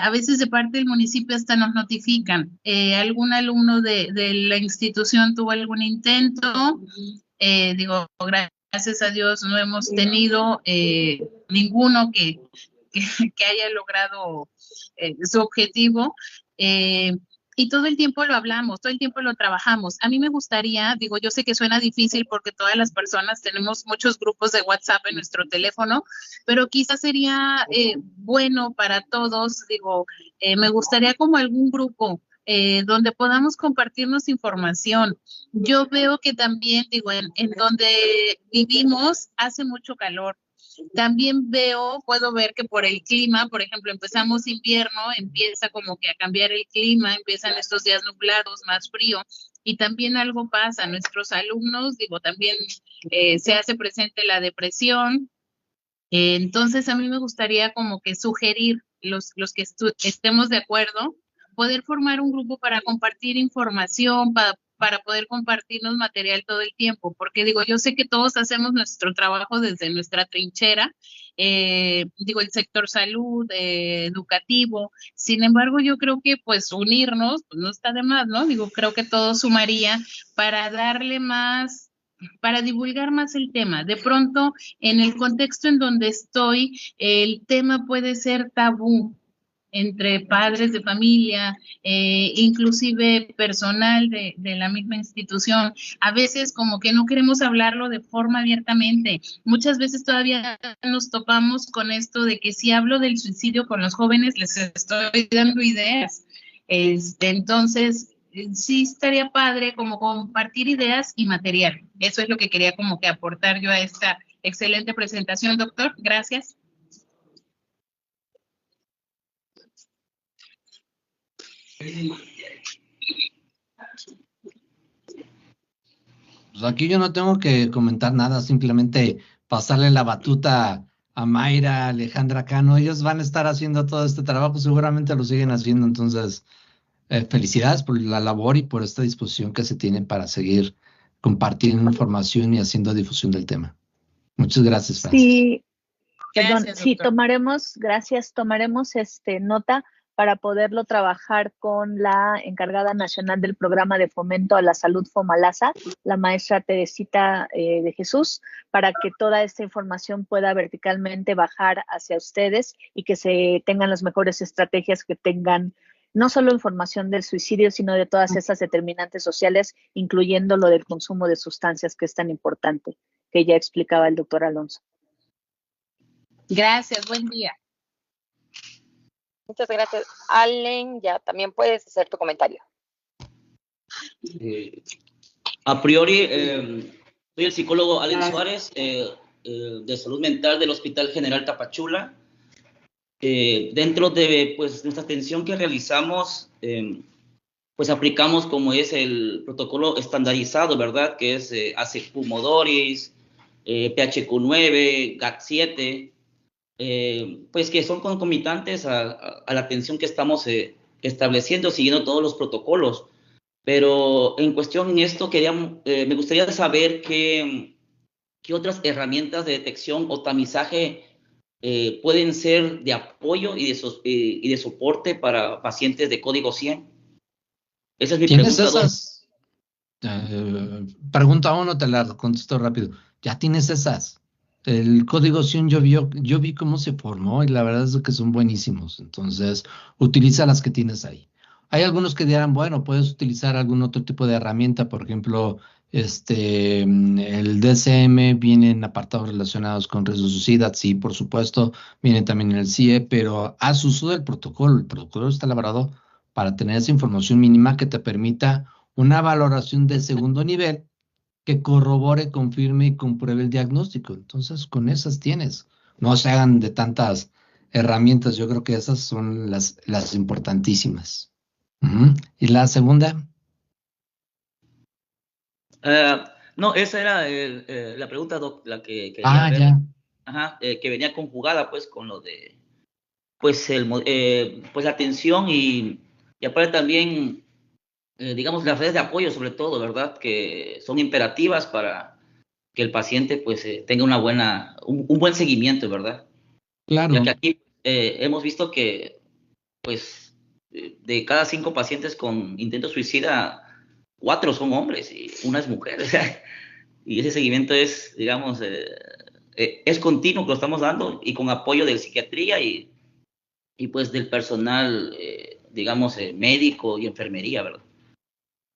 a veces de parte del municipio hasta nos notifican. Algún alumno de la institución tuvo algún intento. Gracias a Dios no hemos tenido ninguno que haya logrado su objetivo. Y todo el tiempo lo hablamos, todo el tiempo lo trabajamos. A mí me gustaría, digo, yo sé que suena difícil porque todas las personas tenemos muchos grupos de WhatsApp en nuestro teléfono, pero quizás sería bueno para todos, digo, me gustaría como algún grupo donde podamos compartirnos información. Yo veo que también, digo, en donde vivimos hace mucho calor. También puedo ver que por el clima, por ejemplo, empezamos invierno, empieza como que a cambiar el clima, empiezan estos días nublados, más frío, y también algo pasa. Nuestros alumnos, digo, también se hace presente la depresión. Entonces, a mí me gustaría como que sugerir los que estemos de acuerdo, poder formar un grupo para compartir información, para poder compartirnos material todo el tiempo, porque digo, yo sé que todos hacemos nuestro trabajo desde nuestra trinchera, digo, el sector salud, educativo, sin embargo, yo creo que pues unirnos, pues no está de más, ¿no? Digo, creo que todo sumaría para darle más, para divulgar más el tema. De pronto, en el contexto en donde estoy, el tema puede ser tabú entre padres de familia, inclusive personal de la misma institución. A veces como que no queremos hablarlo de forma abiertamente. Muchas veces todavía nos topamos con esto de que si hablo del suicidio con los jóvenes les estoy dando ideas. Entonces, sí estaría padre como compartir ideas y material. Eso es lo que quería como que aportar yo a esta excelente presentación, doctor. Gracias. Pues aquí yo no tengo que comentar nada, simplemente pasarle la batuta a Mayra, Alejandra Cano. Ellos van a estar haciendo todo este trabajo, seguramente lo siguen haciendo. Entonces, felicidades por la labor y por esta disposición que se tienen para seguir compartiendo información y haciendo difusión del tema. Muchas gracias, Francis. Sí, perdón, Gracias, sí, doctor. tomaremos nota para poderlo trabajar con la encargada nacional del programa de fomento a la salud FOMALASA, la maestra Teresita de Jesús, para que toda esta información pueda verticalmente bajar hacia ustedes y que se tengan las mejores estrategias, que tengan no solo información del suicidio, sino de todas esas determinantes sociales, incluyendo lo del consumo de sustancias, que es tan importante, que ya explicaba el doctor Alonso. Gracias, buen día. Muchas gracias. Allen, ya también puedes hacer tu comentario. A priori, soy el psicólogo Allen Suárez, de salud mental del Hospital General Tapachula. Dentro de pues, nuestra atención que realizamos, pues aplicamos como es el protocolo estandarizado, ¿verdad? Que es ACQ Modoris, PHQ-9, GAT-7, pues que son concomitantes a la atención que estamos estableciendo, siguiendo todos los protocolos. Pero en cuestión en esto, me gustaría saber qué otras herramientas de detección o tamizaje pueden ser de apoyo y de soporte para pacientes de código 100. Esa es mi ¿Tienes pregunta. esas? Pregunta 1, te la contesto rápido. Ya tienes esas. El código 100 yo vi cómo se formó y la verdad es que son buenísimos. Entonces, utiliza las que tienes ahí. Hay algunos que dirán, bueno, puedes utilizar algún otro tipo de herramienta, por ejemplo, el DSM viene en apartados relacionados con riesgo suicida, sí, por supuesto, viene también en el CIE, pero haz uso del protocolo. El protocolo está elaborado para tener esa información mínima que te permita una valoración de segundo nivel que corrobore, confirme y compruebe el diagnóstico. Entonces, con esas tienes. No se hagan de tantas herramientas. Yo creo que esas son las importantísimas. ¿Y la segunda? No, esa era la pregunta, Doc, la que quería ver. Ya. Ajá, que venía conjugada pues con lo de pues pues la atención y aparte también digamos las redes de apoyo sobre todo, ¿verdad? Que son imperativas para que el paciente pues tenga un buen seguimiento, ¿verdad? Claro. Ya que aquí hemos visto que pues de cada 5 pacientes con intento suicida, 4 son hombres y 1 es mujer. Y ese seguimiento es, digamos, es continuo que lo estamos dando y con apoyo de psiquiatría y pues del personal digamos, médico y enfermería, ¿verdad?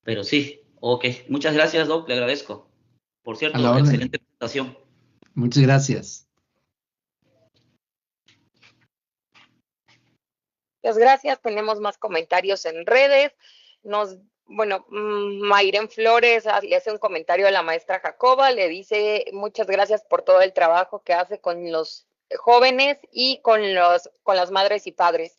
Pero sí, ok. Muchas gracias, Doc, le agradezco. Por A la cierto, orden. excelente presentación. Muchas gracias. Muchas gracias. Tenemos más comentarios en redes. Mayren Flores le hace un comentario a la maestra Jacoba, le dice muchas gracias por todo el trabajo que hace con los jóvenes y con las madres y padres.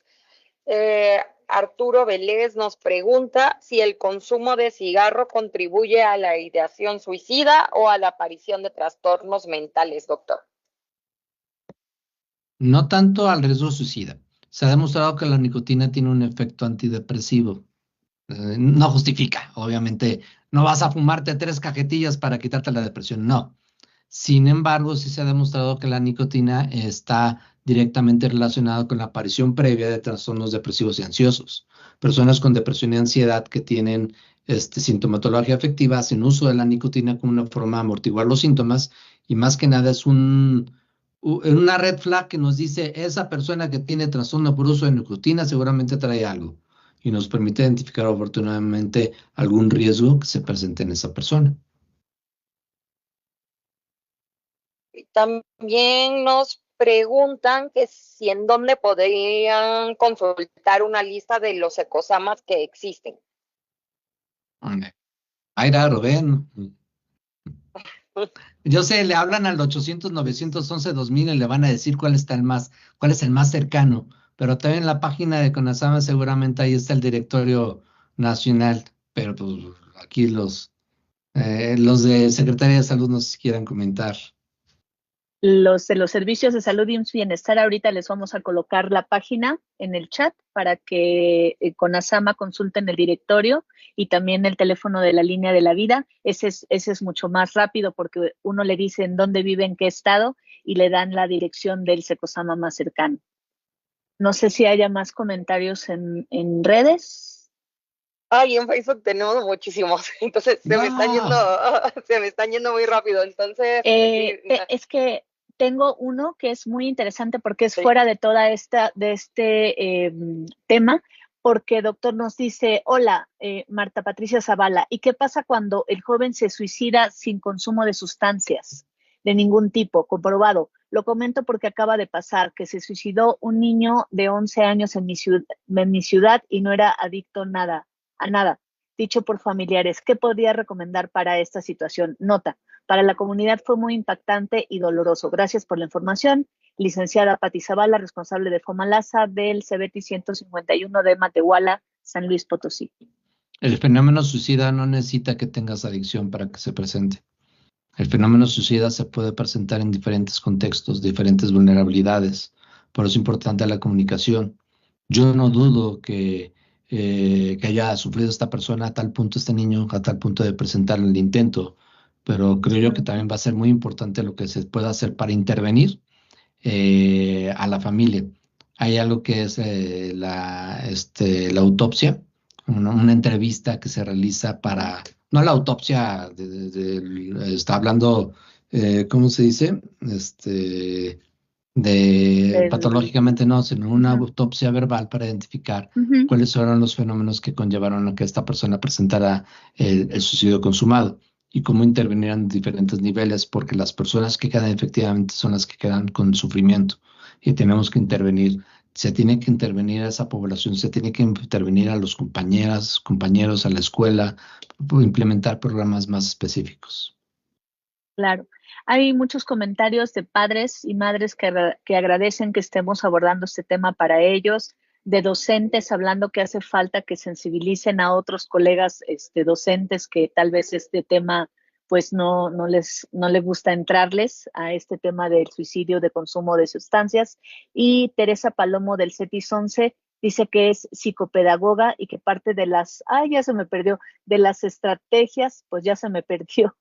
Arturo Vélez nos pregunta si el consumo de cigarro contribuye a la ideación suicida o a la aparición de trastornos mentales, doctor. No tanto al riesgo suicida. Se ha demostrado que la nicotina tiene un efecto antidepresivo. No justifica, obviamente. No vas a fumarte 3 cajetillas para quitarte la depresión, no. Sin embargo, sí se ha demostrado que la nicotina está directamente relacionada con la aparición previa de trastornos depresivos y ansiosos. Personas con depresión y ansiedad que tienen sintomatología afectiva hacen uso de la nicotina como una forma de amortiguar los síntomas y más que nada es una red flag que nos dice esa persona que tiene trastorno por uso de nicotina seguramente trae algo y nos permite identificar oportunamente algún riesgo que se presente en esa persona. También nos preguntan que si en dónde podrían consultar una lista de los ecosamas que existen. Mayra, Rubén. Yo sé, le hablan al 800-911-2000 y le van a decir cuál es el más cercano, pero también en la página de CONASAMA seguramente ahí está el directorio nacional, pero pues aquí los de Secretaría de Salud no sé si quieran comentar. Los de los servicios de salud y IMSS Bienestar, ahorita les vamos a colocar la página en el chat para que CONASAMA consulten el directorio y también el teléfono de la línea de la vida. Ese es mucho más rápido porque uno le dice en dónde vive, en qué estado y le dan la dirección del SECOSAMA más cercano. No sé si haya más comentarios en redes. Ay, en Facebook tenemos muchísimos, entonces se me están yendo muy rápido, entonces... Es que tengo uno que es muy interesante porque es fuera de toda este tema, porque doctor nos dice, hola, Marta Patricia Zavala, ¿y qué pasa cuando el joven se suicida sin consumo de sustancias de ningún tipo, comprobado? Lo comento porque acaba de pasar que se suicidó un niño de 11 años en mi ciudad y no era adicto a nada, dicho por familiares. ¿Qué podría recomendar para esta situación? Nota, para la comunidad fue muy impactante y doloroso. Gracias por la información. Licenciada Pati Zavala, responsable de FOMALASA del CEBETI 151 de Matehuala, San Luis Potosí. El fenómeno suicida no necesita que tengas adicción para que se presente. El fenómeno suicida se puede presentar en diferentes contextos, diferentes vulnerabilidades. Por eso es importante la comunicación. Yo no dudo que haya sufrido esta persona a tal punto, este niño, a tal punto de presentar el intento, pero creo yo que también va a ser muy importante lo que se pueda hacer para intervenir a la familia. Hay algo que es la autopsia, una entrevista que se realiza para, no la autopsia, está hablando, ¿cómo se dice? Patológicamente no, sino una autopsia verbal para identificar cuáles fueron los fenómenos que conllevaron a que esta persona presentara el suicidio consumado y cómo intervenir en diferentes niveles, porque las personas que quedan efectivamente son las que quedan con sufrimiento y tenemos que intervenir. Se tiene que intervenir a esa población, se tiene que intervenir a los compañeros, a la escuela, implementar programas más específicos. Claro. Hay muchos comentarios de padres y madres que agradecen que estemos abordando este tema para ellos, de docentes hablando que hace falta que sensibilicen a otros colegas docentes que tal vez este tema pues no les gusta entrarles a este tema del suicidio de consumo de sustancias. Y Teresa Palomo del CETIS 11 dice que es psicopedagoga y que parte de de las estrategias, pues ya se me perdió,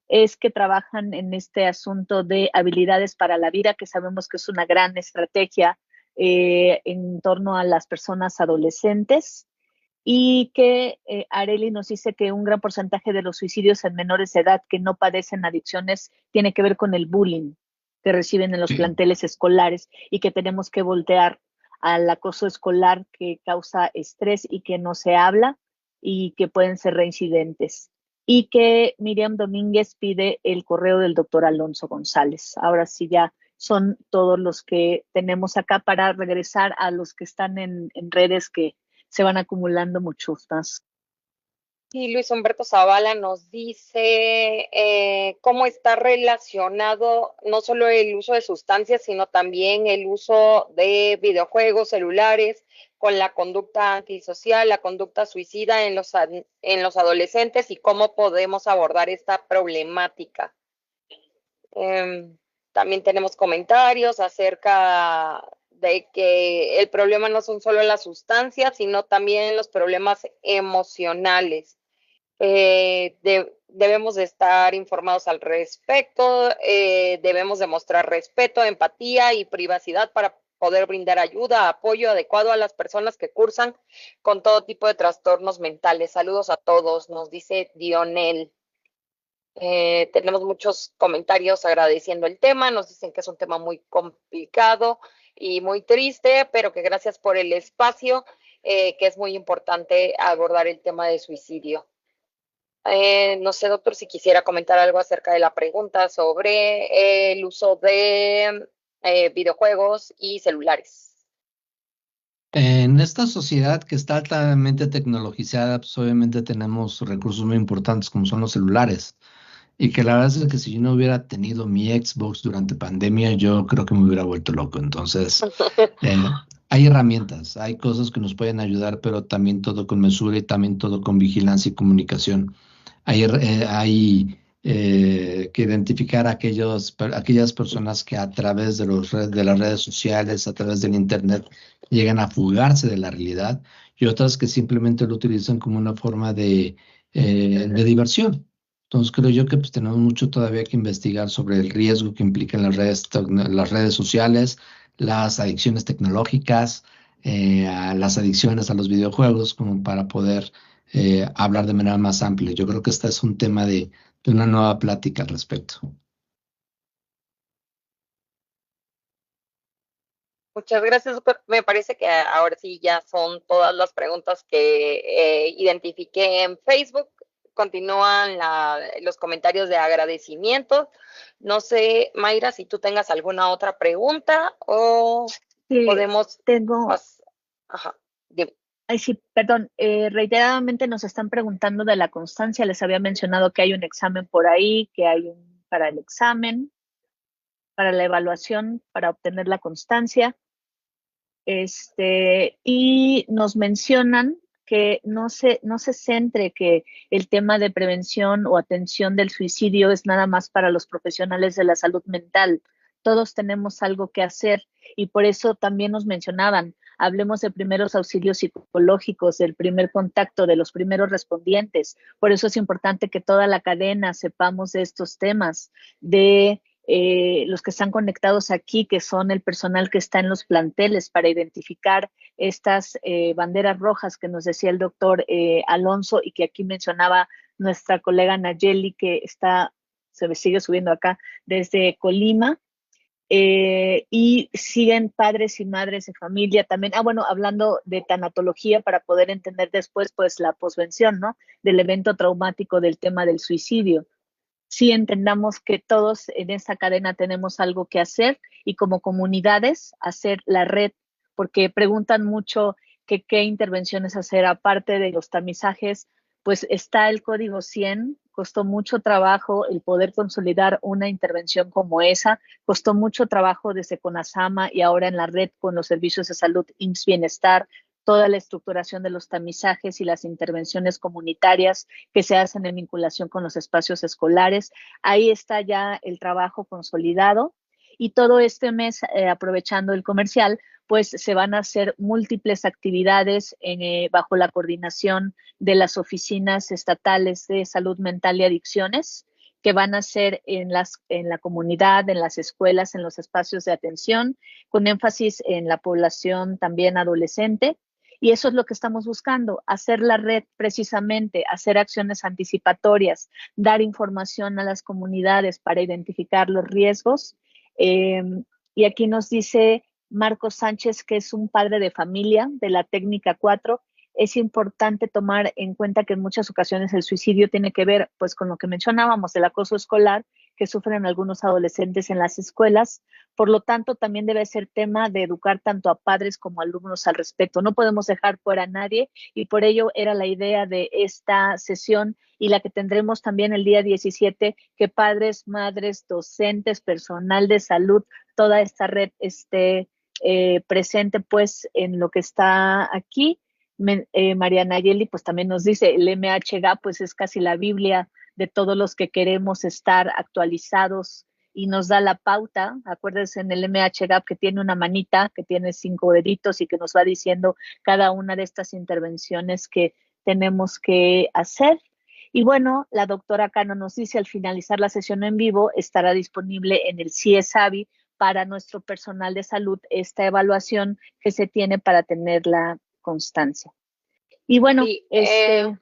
es que trabajan en este asunto de habilidades para la vida, que sabemos que es una gran estrategia en torno a las personas adolescentes, y que Areli nos dice que un gran porcentaje de los suicidios en menores de edad que no padecen adicciones tiene que ver con el bullying que reciben en los planteles escolares y que tenemos que voltear al acoso escolar que causa estrés y que no se habla y que pueden ser reincidentes. Y que Miriam Domínguez pide el correo del doctor Alonso González. Ahora sí ya son todos los que tenemos acá para regresar a los que están en redes, que se van acumulando muchos más. Y Luis Humberto Zavala nos dice cómo está relacionado no solo el uso de sustancias, sino también el uso de videojuegos, celulares, con la conducta antisocial, la conducta suicida en los adolescentes y cómo podemos abordar esta problemática. También tenemos comentarios acerca de que el problema no son solo las sustancias, sino también los problemas emocionales. Debemos de estar informados al respecto, debemos demostrar respeto, empatía y privacidad para poder brindar ayuda, apoyo adecuado a las personas que cursan con todo tipo de trastornos mentales. Saludos a todos, nos dice Dionel. Tenemos muchos comentarios agradeciendo el tema, nos dicen que es un tema muy complicado y muy triste, pero que gracias por el espacio, que es muy importante abordar el tema de suicidio. No sé, doctor, si quisiera comentar algo acerca de la pregunta sobre el uso de videojuegos y celulares. En esta sociedad que está altamente tecnologizada, pues obviamente tenemos recursos muy importantes como son los celulares. Y que la verdad es que si yo no hubiera tenido mi Xbox durante pandemia, yo creo que me hubiera vuelto loco. Entonces, hay herramientas, hay cosas que nos pueden ayudar, pero también todo con mesura y también todo con vigilancia y comunicación. Hay que identificar a aquellas personas que a través de las redes sociales, a través del Internet, llegan a fugarse de la realidad y otras que simplemente lo utilizan como una forma de diversión. Entonces creo yo que pues, tenemos mucho todavía que investigar sobre el riesgo que implican las redes sociales, las adicciones tecnológicas, las adicciones a los videojuegos, como para poder hablar de manera más amplia. Yo creo que este es un tema de una nueva plática al respecto. Muchas gracias, doctor. Me parece que ahora sí ya son todas las preguntas que identifiqué en Facebook. Continúan los comentarios de agradecimiento. No sé, Mayra, si tú tengas alguna otra pregunta o sí, podemos... Ajá, dime. Ay, sí, perdón. Reiteradamente nos están preguntando de la constancia. Les había mencionado que hay un examen por ahí, que hay para el examen, para la evaluación, para obtener la constancia. Y nos mencionan que no se centre que el tema de prevención o atención del suicidio es nada más para los profesionales de la salud mental. Todos tenemos algo que hacer y por eso también nos mencionaban, hablemos de primeros auxilios psicológicos, del primer contacto, de los primeros respondientes. Por eso es importante que toda la cadena sepamos de estos temas, de los que están conectados aquí, que son el personal que está en los planteles, para identificar estas banderas rojas que nos decía el doctor Alonso y que aquí mencionaba nuestra colega Nayeli, que se sigue subiendo acá desde Colima. Y siguen padres y madres de familia también. Bueno, hablando de tanatología para poder entender después, pues, la posvención, ¿no? Del evento traumático del tema del suicidio. Sí entendamos que todos en esta cadena tenemos algo que hacer y como comunidades hacer la red, porque preguntan mucho que qué intervenciones hacer aparte de los tamizajes. Pues está el código 100, costó mucho trabajo el poder consolidar una intervención como esa, costó mucho trabajo desde CONASAMA y ahora en la red con los servicios de salud IMSS Bienestar, toda la estructuración de los tamizajes y las intervenciones comunitarias que se hacen en vinculación con los espacios escolares. Ahí está ya el trabajo consolidado y todo este mes, aprovechando el comercial, pues se van a hacer múltiples actividades bajo la coordinación de las oficinas estatales de salud mental y adicciones, que van a ser en la comunidad, en las escuelas, en los espacios de atención, con énfasis en la población también adolescente. Y eso es lo que estamos buscando, hacer la red precisamente, hacer acciones anticipatorias, dar información a las comunidades para identificar los riesgos. Y aquí nos dice Marcos Sánchez, que es un padre de familia de la técnica 4. Es importante tomar en cuenta que en muchas ocasiones el suicidio tiene que ver, pues, con lo que mencionábamos, el acoso escolar que sufren algunos adolescentes en las escuelas. Por lo tanto, también debe ser tema de educar tanto a padres como a alumnos al respecto. No podemos dejar fuera a nadie y por ello era la idea de esta sesión y la que tendremos también el día 17, que padres, madres, docentes, personal de salud, toda esta red esté presente pues en lo que está aquí. María Nayeli pues también nos dice, el MHGAP pues es casi la Biblia de todos los que queremos estar actualizados y nos da la pauta. Acuérdense en el MHGAP que tiene una manita, que tiene 5 deditos y que nos va diciendo cada una de estas intervenciones que tenemos que hacer. Y bueno, la doctora Cano nos dice, al finalizar la sesión en vivo, estará disponible en el CIESAVI para nuestro personal de salud esta evaluación que se tiene para tener la constancia. Y bueno, sí,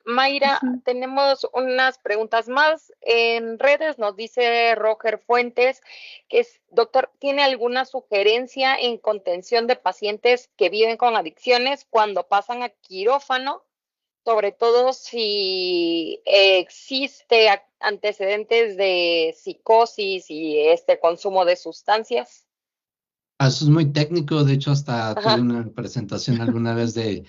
Mayra, tenemos unas preguntas más. En redes nos dice Roger Fuentes que doctor, ¿tiene alguna sugerencia en contención de pacientes que viven con adicciones cuando pasan a quirófano? Sobre todo si existe antecedentes de psicosis y consumo de sustancias. Eso es muy técnico, de hecho hasta tuve una presentación alguna vez de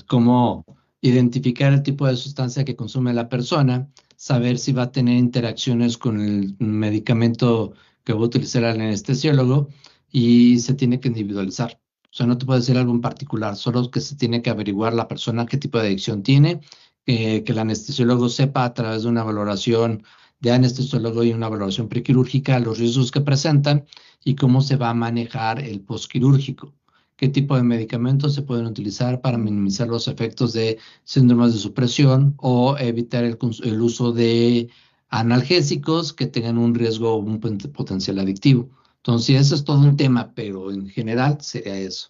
cómo identificar el tipo de sustancia que consume la persona, saber si va a tener interacciones con el medicamento que va a utilizar el anestesiólogo y se tiene que individualizar. O sea, no te puedo decir algo en particular, solo que se tiene que averiguar la persona qué tipo de adicción tiene, que el anestesiólogo sepa a través de una valoración de anestesiólogo y una valoración prequirúrgica los riesgos que presentan y cómo se va a manejar el posquirúrgico. ¿Qué tipo de medicamentos se pueden utilizar para minimizar los efectos de síndromes de supresión o evitar el uso de analgésicos que tengan un riesgo o un potencial adictivo? Entonces, eso es todo un tema, pero en general sería eso.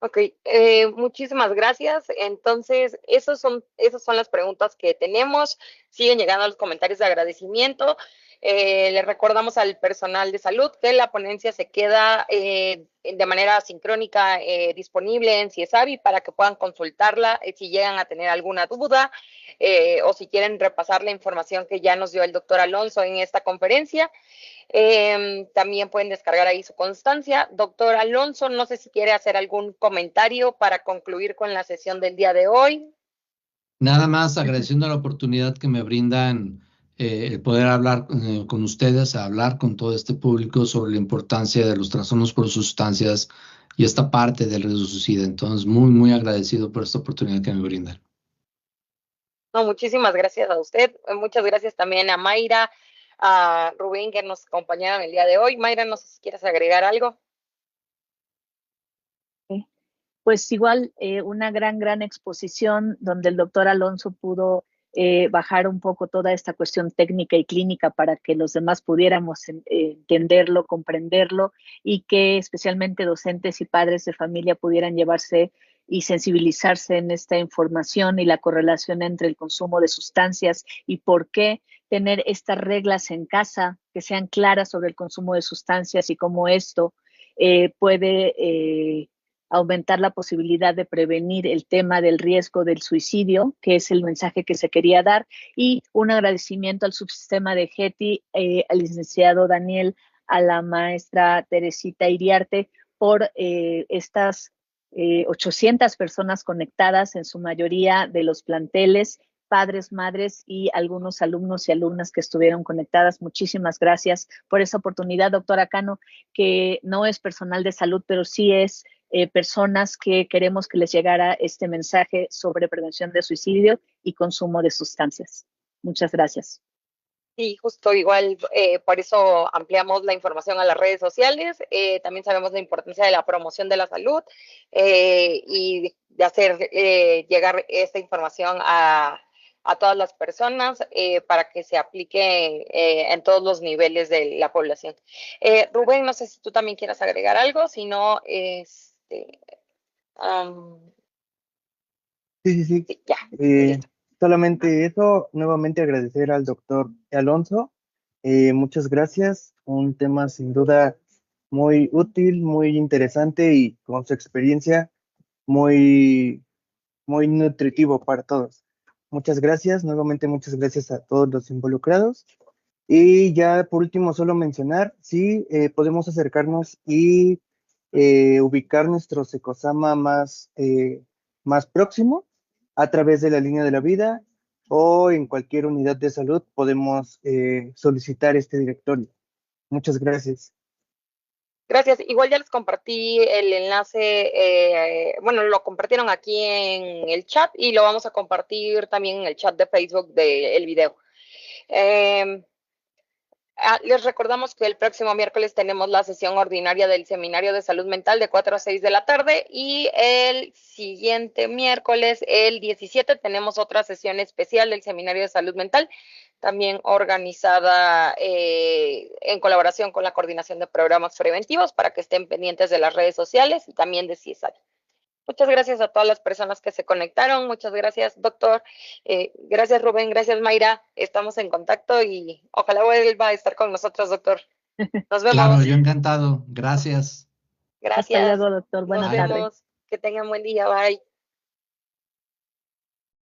Ok, muchísimas gracias. Entonces, esas son las preguntas que tenemos. Siguen llegando los comentarios de agradecimiento. Les recordamos al personal de salud que la ponencia se queda de manera sincrónica disponible en CIESAVI para que puedan consultarla si llegan a tener alguna duda o si quieren repasar la información que ya nos dio el doctor Alonso en esta conferencia. También pueden descargar ahí su constancia. Doctor Alonso, no sé si quiere hacer algún comentario para concluir con la sesión del día de hoy. Nada más agradeciendo la oportunidad que me brindan el poder hablar con ustedes, hablar con todo este público sobre la importancia de los trastornos por sustancias y esta parte del riesgo suicida. Entonces, muy, muy agradecido por esta oportunidad que me brindan. No, muchísimas gracias a usted. Muchas gracias también a Mayra, a Rubén, que nos acompañaron el día de hoy. Mayra, no sé si quieres agregar algo. Pues igual una gran exposición donde el doctor Alonso pudo bajar un poco toda esta cuestión técnica y clínica para que los demás pudiéramos entenderlo, comprenderlo y que especialmente docentes y padres de familia pudieran llevarse y sensibilizarse en esta información y la correlación entre el consumo de sustancias y por qué tener estas reglas en casa que sean claras sobre el consumo de sustancias y cómo esto puede aumentar la posibilidad de prevenir el tema del riesgo del suicidio, que es el mensaje que se quería dar, y un agradecimiento al subsistema de GETI, al licenciado Daniel, a la maestra Teresita Iriarte, por estas 800 personas conectadas, en su mayoría de los planteles, padres, madres y algunos alumnos y alumnas que estuvieron conectadas. Muchísimas gracias por esa oportunidad, doctora Cano, que no es personal de salud, pero sí es personas que queremos que les llegara este mensaje sobre prevención de suicidio y consumo de sustancias. Muchas gracias. Sí, justo igual, por eso ampliamos la información a las redes sociales. También sabemos la importancia de la promoción de la salud y de hacer llegar esta información a todas las personas para que se aplique en todos los niveles de la población. Rubén, no sé si tú también quieras agregar algo, si no, Sí. Ya. Solamente eso, nuevamente agradecer al doctor Alonso. Muchas gracias. Un tema sin duda muy útil, muy interesante y con su experiencia muy, muy nutritivo para todos. Muchas gracias, nuevamente muchas gracias a todos los involucrados. Y ya por último, solo mencionar si podemos acercarnos y ubicar nuestro Secosama más próximo a través de la línea de la vida o en cualquier unidad de salud podemos solicitar este directorio. Muchas gracias. Gracias. Igual ya les compartí el enlace, bueno, lo compartieron aquí en el chat y lo vamos a compartir también en el chat de Facebook del video. Les recordamos que el próximo miércoles tenemos la sesión ordinaria del Seminario de Salud Mental de 4 a 6 de la tarde y el siguiente miércoles, el 17, tenemos otra sesión especial del Seminario de Salud Mental, también organizada en colaboración con la Coordinación de Programas Preventivos para que estén pendientes de las redes sociales y también de CIESAL. Muchas gracias a todas las personas que se conectaron. Muchas gracias, doctor. Gracias, Rubén. Gracias, Mayra. Estamos en contacto y ojalá vuelva a estar con nosotros, doctor. Nos vemos. Claro, yo encantado. Gracias. Gracias. Hasta luego, doctor. Buenas tardes. Nos vemos. Que tengan buen día. Bye.